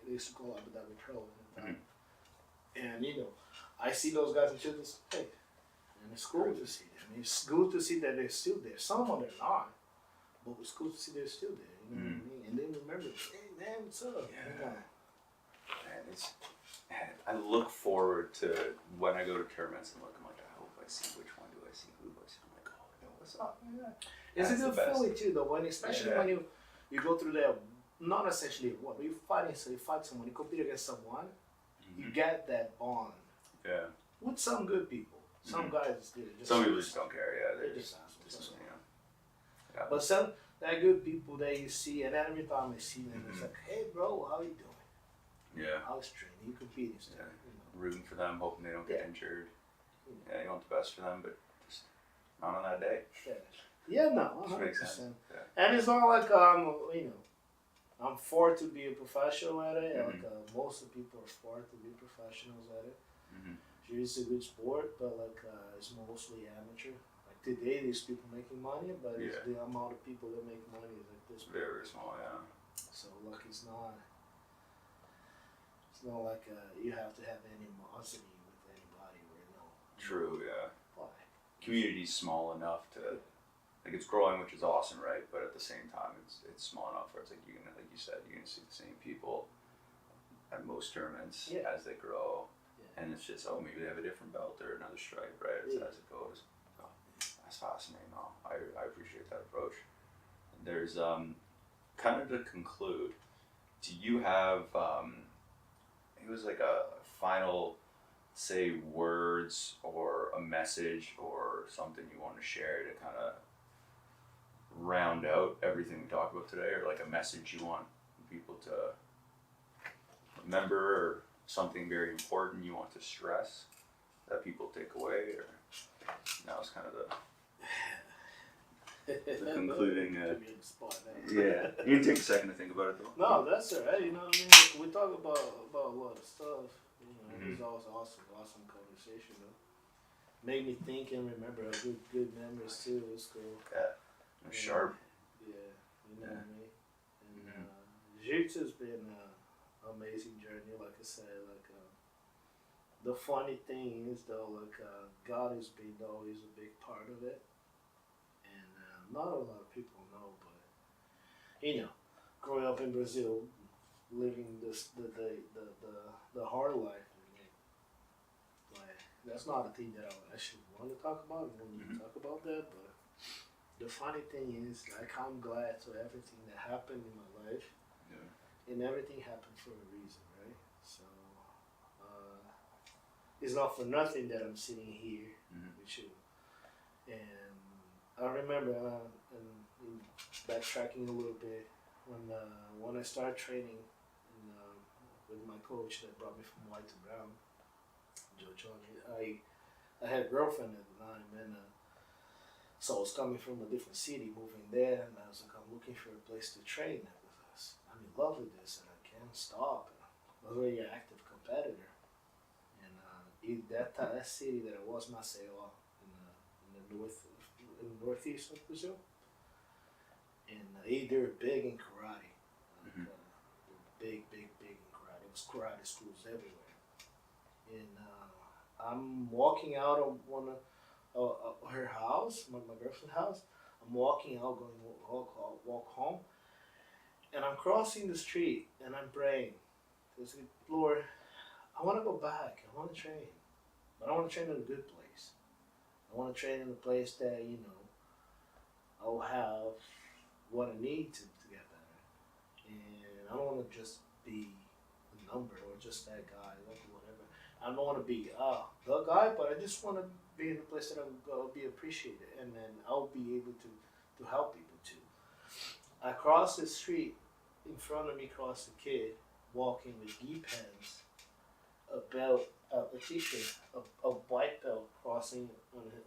They used to call Abu Dhabi Pro at the time. And I see those guys until this day, and it's cool to see them. It's good to see that they're still there. Some of them are not, but it's cool to see they're still there. You know what I mean? And then remember, hey man, what's up? Yeah. Man, I look forward to when I go to tournaments and look. I'm like, I hope I see which one do I see, who do I see. I'm like, oh, I know what's up. Yeah. It's a good feeling too, though. Especially when you go through that, not essentially what you fight someone, you compete against someone, you get that bond. Yeah. With some good people, some guys some people just don't care. Yeah, they're just assholes. Yeah. But some that good people that you see, and every time I see them, it's like, hey, bro, how you doing? Yeah. I was training. You competing still. Rooting for them, hoping they don't get injured. Yeah, you want the best for them, but just not on that day. Yeah, no, 100%. And it's not like I'm for to be a professional at it. Like most of the people are for to be professionals at it. It's a good sport, but it's mostly amateur. Like today, there's people making money, but it's the amount of people that make money is like this. Very small, yeah. So it's not like you have to have animosity with anybody or True, yeah. Why? Community's small enough to, it's growing, which is awesome, right? But at the same time, it's small enough where it's like you said, you're gonna see the same people at most tournaments as they grow, and it's just maybe they have a different belt or another stripe, right? As it goes. Oh, that's fascinating. No, I appreciate that approach. There's kind of to conclude. Do you have it was like a final, say, words or a message or something you want to share to kind of round out everything we talked about today, or like a message you want people to remember, or something very important you want to stress that people take away, or that was kind of the concluding. Yeah, you can take a second to think about it though. No, that's alright. You know what I mean? Like, we talk about a lot of stuff. It's always awesome conversation though. made me think and remember good memories too. It was cool. Yeah, sharp. Yeah, you know what I mean. And Jitsu's been an amazing journey. Like I said, like the funny thing is though, like God has been always a big part of it, and not a lot of people know, but you know, growing up in Brazil, living the hard life. Like that's not a thing that I would actually want to talk about. I don't need to talk about that, but the funny thing is, like, I'm glad to everything that happened in my life, and everything happened for a reason, right? So it's not for nothing that I'm sitting here with you. And I remember, and backtracking a little bit, when I started training with my coach that brought me from white to brown, Joe Johnny, I had a girlfriend at the time, and so I was coming from a different city, moving there, and I was like, I'm looking for a place to train with us. I'm in love with this, and I can't stop. And I was already an active competitor, and that city that it was Maceió in the northeast of Brazil, and they're big in karate, big in karate. It was karate schools everywhere, and I'm walking out of one of her house, my girlfriend's house. I'm walking out, going walk home, and I'm crossing the street, and I'm praying. I said, Lord, I want to go back. I want to train, but I want to train in a good place. I want to train in a place that I'll have what I need to get better, and I don't want to just be a number or just that guy, like whatever. I don't want to be the guy, but I just want to be in a place that I'll be appreciated, and then I'll be able to help people too. I crossed the street. In front of me crossed a kid walking with gi pants, a belt, a t-shirt, a white belt crossing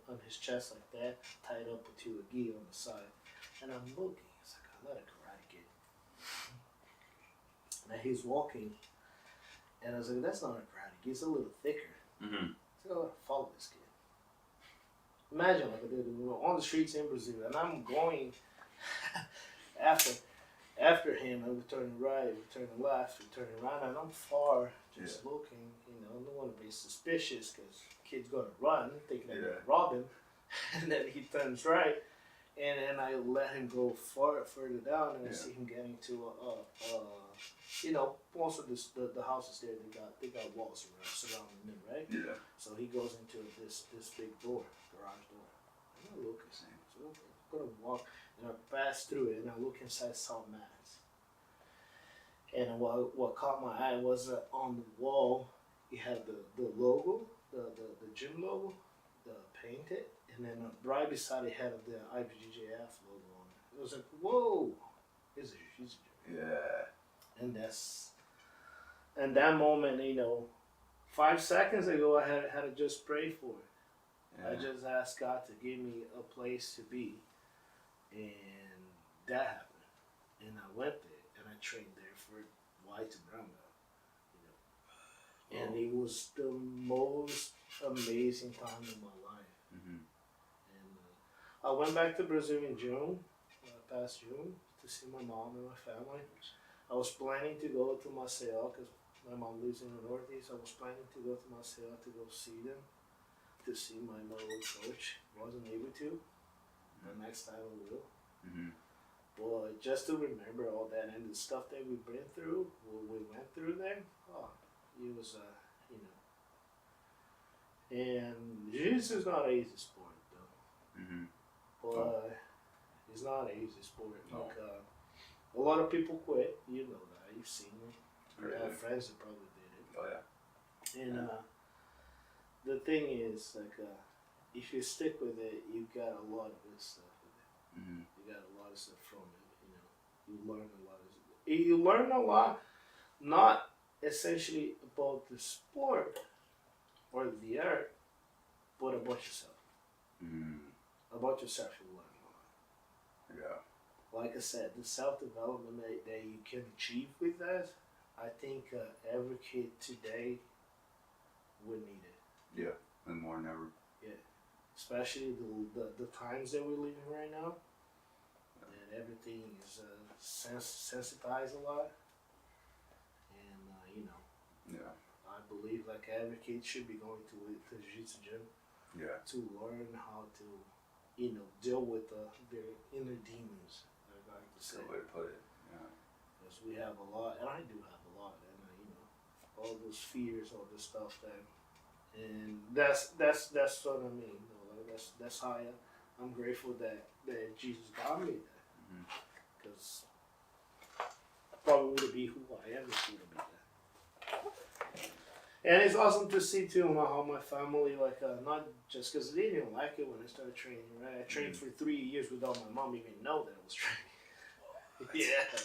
on his chest like that, tied up to a gi on the side. And I'm looking, it's like another karate kid. And he's walking, and I was like, that's not a karate kid, he's a little thicker. So I gotta follow this kid. Imagine like I did on the streets in Brazil, and I'm going after him, and we turn right, we turn left, we turn around, and I'm far, just looking, I don't want to be suspicious, because kid's gonna run, thinking I'm gonna rob him, and then he turns right, and then I let him go further down, and I see him getting to most of the houses there, they got walls surrounding them, right? Yeah. So he goes into this big door, garage door. I'm gonna look and say, so I'm gonna walk, and I pass through it, and I look inside, saw mats. And what caught my eye was on the wall, it had the logo, the gym logo, painted, and then right beside it had the IBJJF logo on it. It was like, whoa, this is a jiu-jitsu gym. Yeah. And that moment, 5 seconds ago, I had to just pray for it. Yeah. I just asked God to give me a place to be, and that happened. And I went there, and I trained there for white to brown belt, and it was the most amazing time of my life. And I went back to Brazil in June, past June, to see my mom and my family. I was planning to go to Maceió, because my mom lives in the Northeast. I was planning to go to Maceió to go see them, to see my old coach. Wasn't able to. The next time I will. But just to remember all that and the stuff that we've been through, what we went through there, it was, And Jiu-Jitsu is not an easy sport, though. But it's not an easy sport. No. Like, a lot of people quit. You know that. You've seen it. I have friends that probably did it. Oh, yeah. And the thing is, like, if you stick with it, you got a lot of good stuff with it. You got a lot of stuff from it. You learn a lot. You learn a lot, not essentially about the sport or the art, but about yourself. About yourself, you learn a lot. Yeah. Like I said, the self-development that you can achieve with that, I think every kid today would need it. Yeah, and more than ever. Yeah. especially the times that we're living right now, and everything is sensitized a lot, and Yeah. I believe like every kid should be going to the jiu-jitsu gym Yeah. to learn how to deal with their inner demons. I like to say. Good way to put it. Yeah. Because we have a lot, and I do have a lot, and all those fears, all this stuff and that's what I mean. Like that's how I'm grateful that Jesus got me there, because I probably wouldn't be who I am if he wouldn't be there. And it's awesome to see too how my family, like, not just because they didn't like it when I started training, right? I trained for 3 years without my mom even know that I was training. Yeah.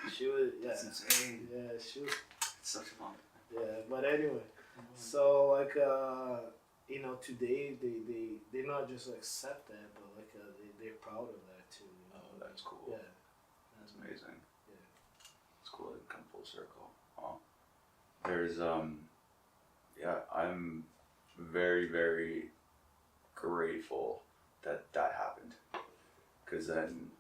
She was, yeah. That's insane. Yeah, she was. It's such a long. Yeah, but anyway, so like, today they not just accept that, but like, they're proud of that too. Oh, that's cool. Yeah. That's amazing. Yeah. It's cool that it come full circle. Oh. There's I'm very, very grateful that happened, because then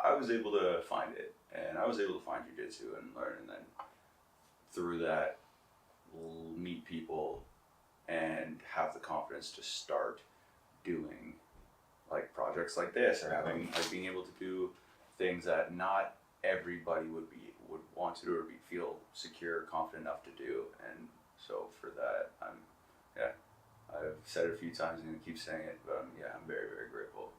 I was able to find it, and I was able to find jiu-jitsu and learn, and then through that meet people and have the confidence to start doing like projects like this, or having like being able to do things that not everybody would want to do or feel secure, confident enough to do. And so for that, I've said it a few times and I keep saying it, but I'm very, very grateful.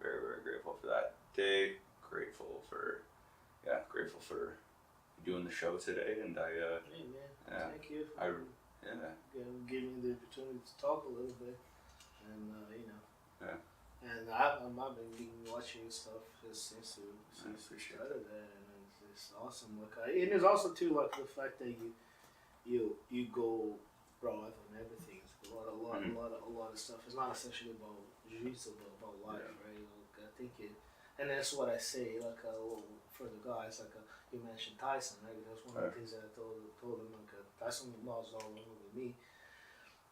Very, very grateful for that day. Grateful for doing the show today, and Hey man, thank you for giving me the opportunity to talk a little bit, and and I've been watching stuff since we started that, and it's awesome. Like, and it's also too like the fact that you go broad on everything. It's a lot of stuff. It's not essentially about jiu-jitsu, but about life, right? Like, I think and that's what I say. Like, for the guys, like, you mentioned Tyson, right? That's one of the things that I told him. Like, Tyson lost all along with me,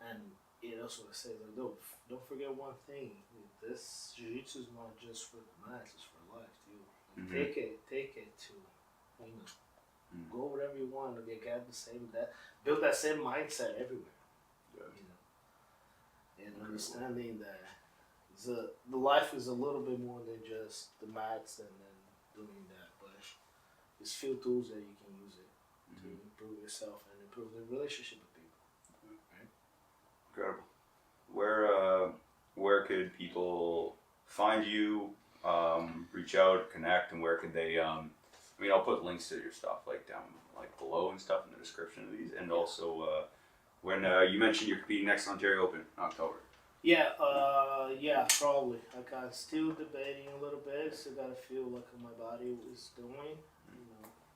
and that's what I say. Like, don't forget one thing. This jiu-jitsu is not just for the mats; it's for life too. Take it to, go wherever you want to get build that same mindset everywhere. And understanding that the life is a little bit more than just the mats and then doing that, but it's few tools that you can use it to improve yourself and improve the relationship with people. Right? Incredible. Where could people find you, reach out, connect, and where could they? I'll put links to your stuff down below and stuff in the description of these, and also when you mentioned you're competing next Ontario Open in October. Yeah, probably. Like, I'm still debating a little bit. Still gotta feel like my body is doing.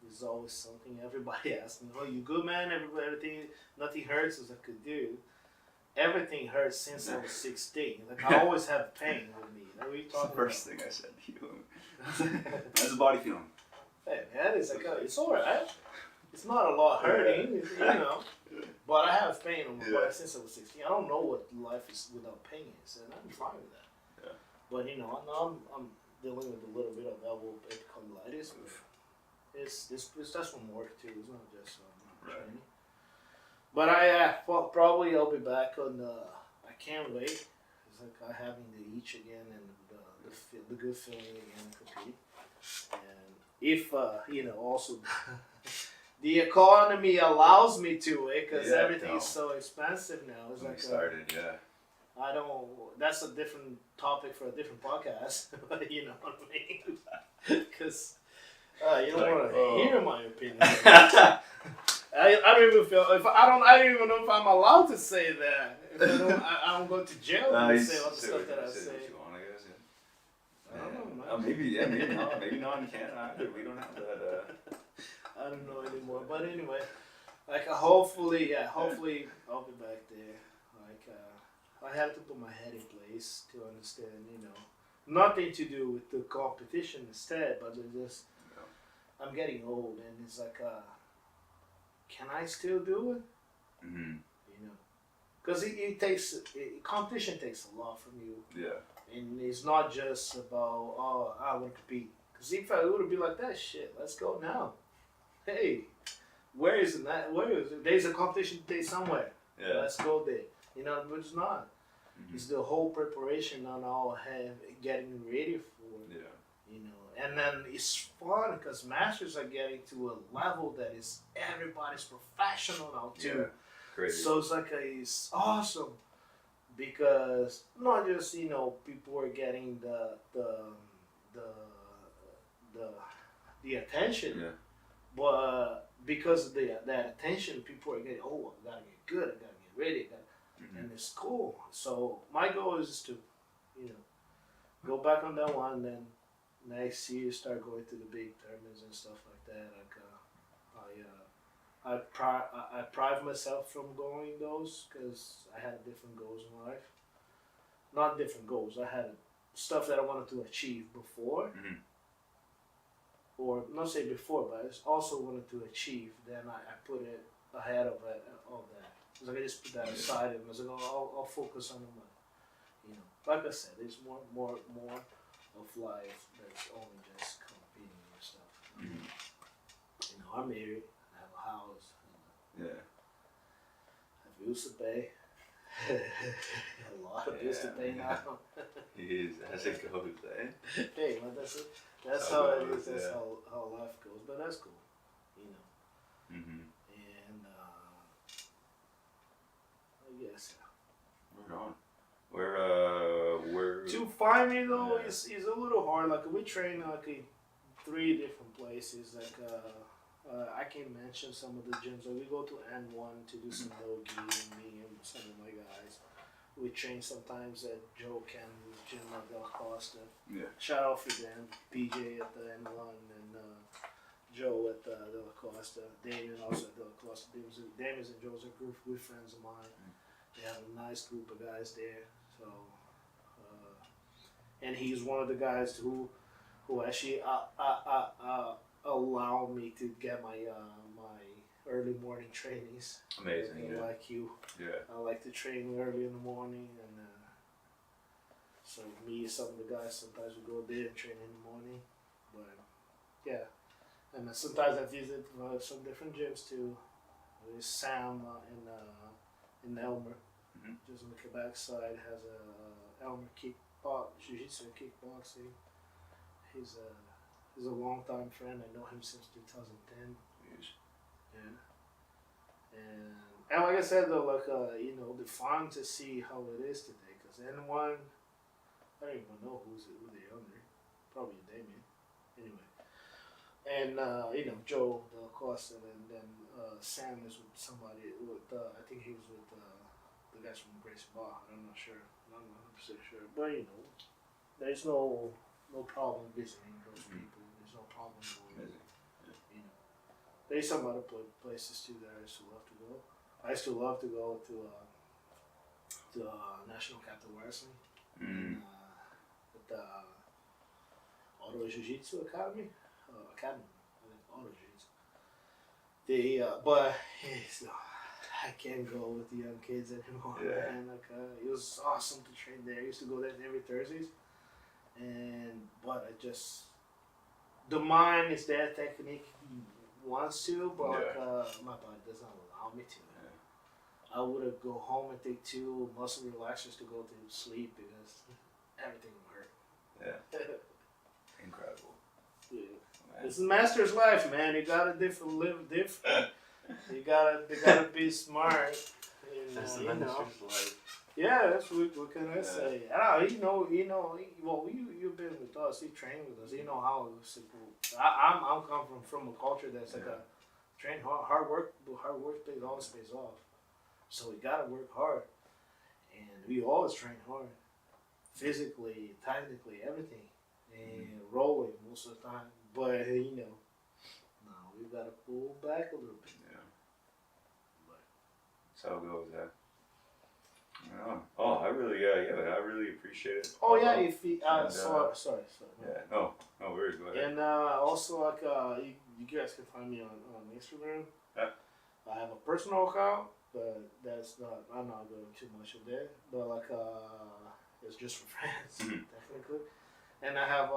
There's always something. Everybody asks me, "Oh, you good, man?" Everything, nothing hurts as I could do. Everything hurts since I was 16. Like, I always have pain with me. What are you talking about? First thing I said to you. How's the body feeling? Hey, man, it's like, it's alright. It's not a lot hurting, but I have pain on my body since I was 16. I don't know what life is without pain is, and I'm fine with that. Yeah. But now I'm dealing with a little bit of elbow epicondylitis. It's that's from work too. It's not just training. But probably I'll be back on I can't wait. It's like I having the itch again and the good feeling again to compete. And if also the economy allows me to it, because everything is so expensive now. It's like started, I don't. That's a different topic for a different podcast. You know what I mean? Because you don't want to hear my opinion. I don't even feel I don't even know if I'm allowed to say that. If I don't go to jail and say all the stuff that I say. I don't know, man. Maybe not in Canada either. We don't have that. I don't know anymore. But anyway, like, hopefully I'll be back there. Like, I have to put my head in place to understand, nothing to do with the competition instead, but just I'm getting old, and it's like, can I still do it? because competition takes a lot from you. Yeah. And it's not just about, oh, I want to compete. Because if I would be like that, shit, let's go now. Hey, where is it? There's a competition today somewhere. Yeah. Let's go there. You know, but it's not. Mm-hmm. It's the whole preparation on all getting ready for it. Yeah. You know, and then it's fun because masters are getting to a level that is everybody's professional now too. Yeah. Crazy. So it's awesome. Because not just people are getting the attention, yeah. but because of that attention, people are getting, oh, I gotta get good, I gotta get ready, and it's cool. So my goal is to go back on that one, then next year start going to the big tournaments and stuff like that. I pride myself from going those because I had different goals in life. Not different goals. I had stuff that I wanted to achieve before, or not say before, but I also wanted to achieve. Then I put it ahead of all that. It's like I just put that aside, and I was like, I'll focus on them. Like I said, there's more of life that's only just competing and stuff. I'm married. I have a house. Yeah. I have bills to pay. A lot of bills to pay now. As it goes, eh? Hey, well, that's it. That's how it is. That's how life goes. But that's cool, And I guess we're on. We're to find me though is a little hard. Like we train like in 3 different places. Like I can mention some of the gyms. Like we go to N1 to do some no-gi, and me and some of my guys. We train sometimes at Joe Ken's gym at Del Costa. Yeah. Shout out for them. PJ at the N1 and Joe at the Del Costa. Damien also at Del Costa. Damien and Joe's are good friends of mine. They have a nice group of guys there. So, and he's one of the guys who actually allow me to get my my early morning trainings. Amazing. Yeah. Like you. Yeah. I like to train early in the morning, and so me and some of the guys sometimes we go there and train in the morning. But yeah, and sometimes I visit some different gyms too. There's Sam in Elmer, just on the Quebec side, has a Elmer Jiu-Jitsu kickboxing. He's a long-time friend. I know him since 2010. Yeah. And like I said though, like the fun to see how it is today. Cause N1, I don't even know who they're under. Probably Damien. Anyway. And Joe Del Costa, and then Sam is with somebody. I think he was with the guys from Grace Bar. I'm not sure. I'm not 100% sure. But there's no problem visiting those people. There's no problem going. There's some other places too that I used to love to go. I used to love to go to National Capital Wrestling at the Auto Jiu-Jitsu Academy. Auto Jiu-Jitsu. But I can't go with the young kids anymore. Yeah. And it was awesome to train there. I used to go there every Thursdays, but the mind is there, technique wants to, but my body doesn't allow me to. I would go home and take 2 muscle relaxers to go to sleep because everything would hurt. Yeah. Incredible. Yeah. It's a master's life, man. You gotta live different. You gotta be smart. That's the master's life. Yeah, that's what can I say? Well, you've been with us. You trained with us. You know how it's. I'm coming from a culture that's like a train hard work always pays off. So we gotta work hard, and we always train hard, physically, technically, everything, and rolling most of the time. But no, we gotta pull back a little bit. Yeah. But that's how it goes. Yeah. Oh, I really appreciate it. Oh yeah, sorry. Yeah, no worries. Go ahead. And also, like, you guys can find me on Instagram. Yeah. I have a personal account, but that's not. I'm not going too much of that. But like, it's just for friends, technically. And I have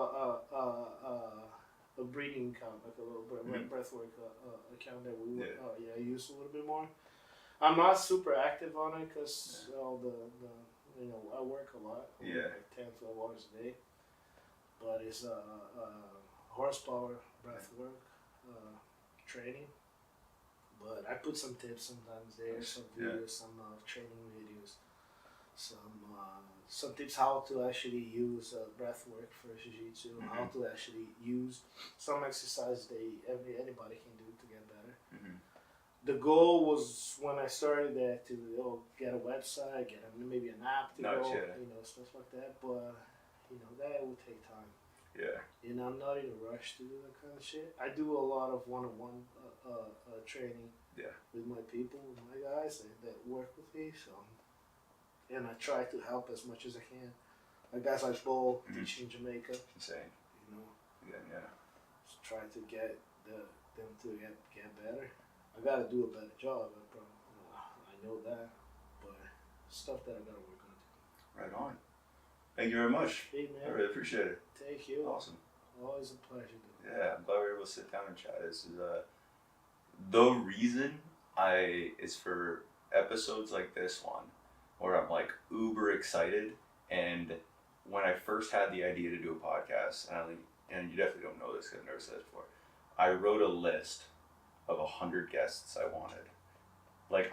a breeding account, like a little breathwork account that we I use a little bit more. I'm not super active on it because all the I work a lot. I work like 10, 12 hours a day. But it's horsepower breathwork training. But I put some tips sometimes there, some videos, some training videos, some tips how to actually use breath work for Jiu-Jitsu, how to actually use some exercises anybody can do to get better. The goal was when I started that to get a website, get maybe an app to stuff like that. But that would take time. Yeah. And I'm not in a rush to do that kind of shit. I do a lot of one-on-one training with my people, with my guys that work with me. So, and I try to help as much as I can. Like guys like Bo, teaching Jamaica. Insane. Just try to get them to get better. I gotta do a better job. I know that, but stuff that I gotta work on too. Right on. Thank you very much. Hey man. I really appreciate it. Thank you. Awesome. Always a pleasure. Dude. Yeah, I'm glad we were able to sit down and chat. This is the reason is for episodes like this one, where I'm like uber excited. And when I first had the idea to do a podcast, and you definitely don't know this because I've never said this before, I wrote a list of 100 guests I wanted. Like,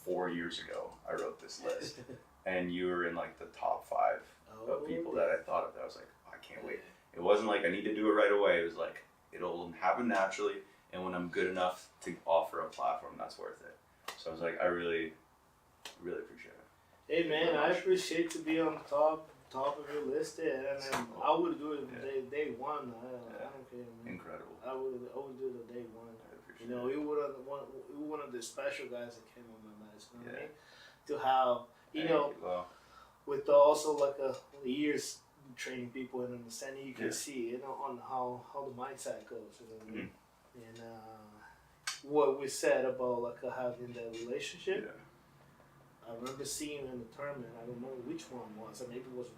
4 years ago, I wrote this list. And you were in like the top 5 of people that I thought of. I was like, I can't wait. It wasn't like I need to do it right away. It was like, it'll happen naturally. And when I'm good enough to offer a platform, that's worth it. So I was like, I really, really appreciate it. Hey man, I appreciate to be on top of your list there. And I would do it day one. I don't care, man. Incredible. I would do it day one. You're one of the special guys that came on my list. You know what I mean? To have, with also like years training people and understanding, you can see, on how the mindset goes. You know what I mean? And what we said about like having that relationship. Yeah. I remember seeing in the tournament. I don't remember which one was. Maybe it was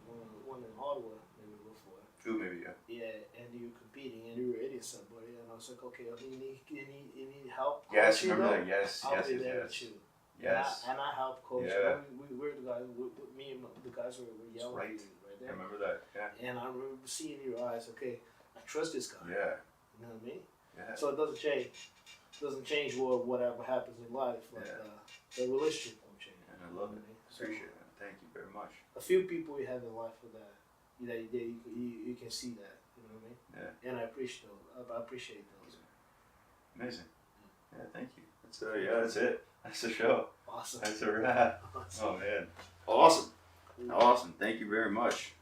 one in Ottawa. Maybe before. Ooh, maybe Yeah, and you were competing, and you were ready somebody, and I was like, okay, you need help. Yes, remember that? Yes, I'll be there with you. Yes. And I help coach. Yeah. We were the guys. Me and the guys were yelling right. there. I remember that. Yeah. And I remember seeing in your eyes, okay, I trust this guy. Yeah. You know what I mean? Yeah. So it doesn't change. It doesn't change whatever happens in life. Like the relationship won't change. And I love it. Appreciate it. Thank you very much. A few people we have in life with that. You can see that. You know what I mean? Yeah. And I appreciate those. Amazing. Yeah, thank you. That's it. That's the show. Awesome. That's a wrap. Awesome. Oh man. Awesome. Awesome. Thank you very much.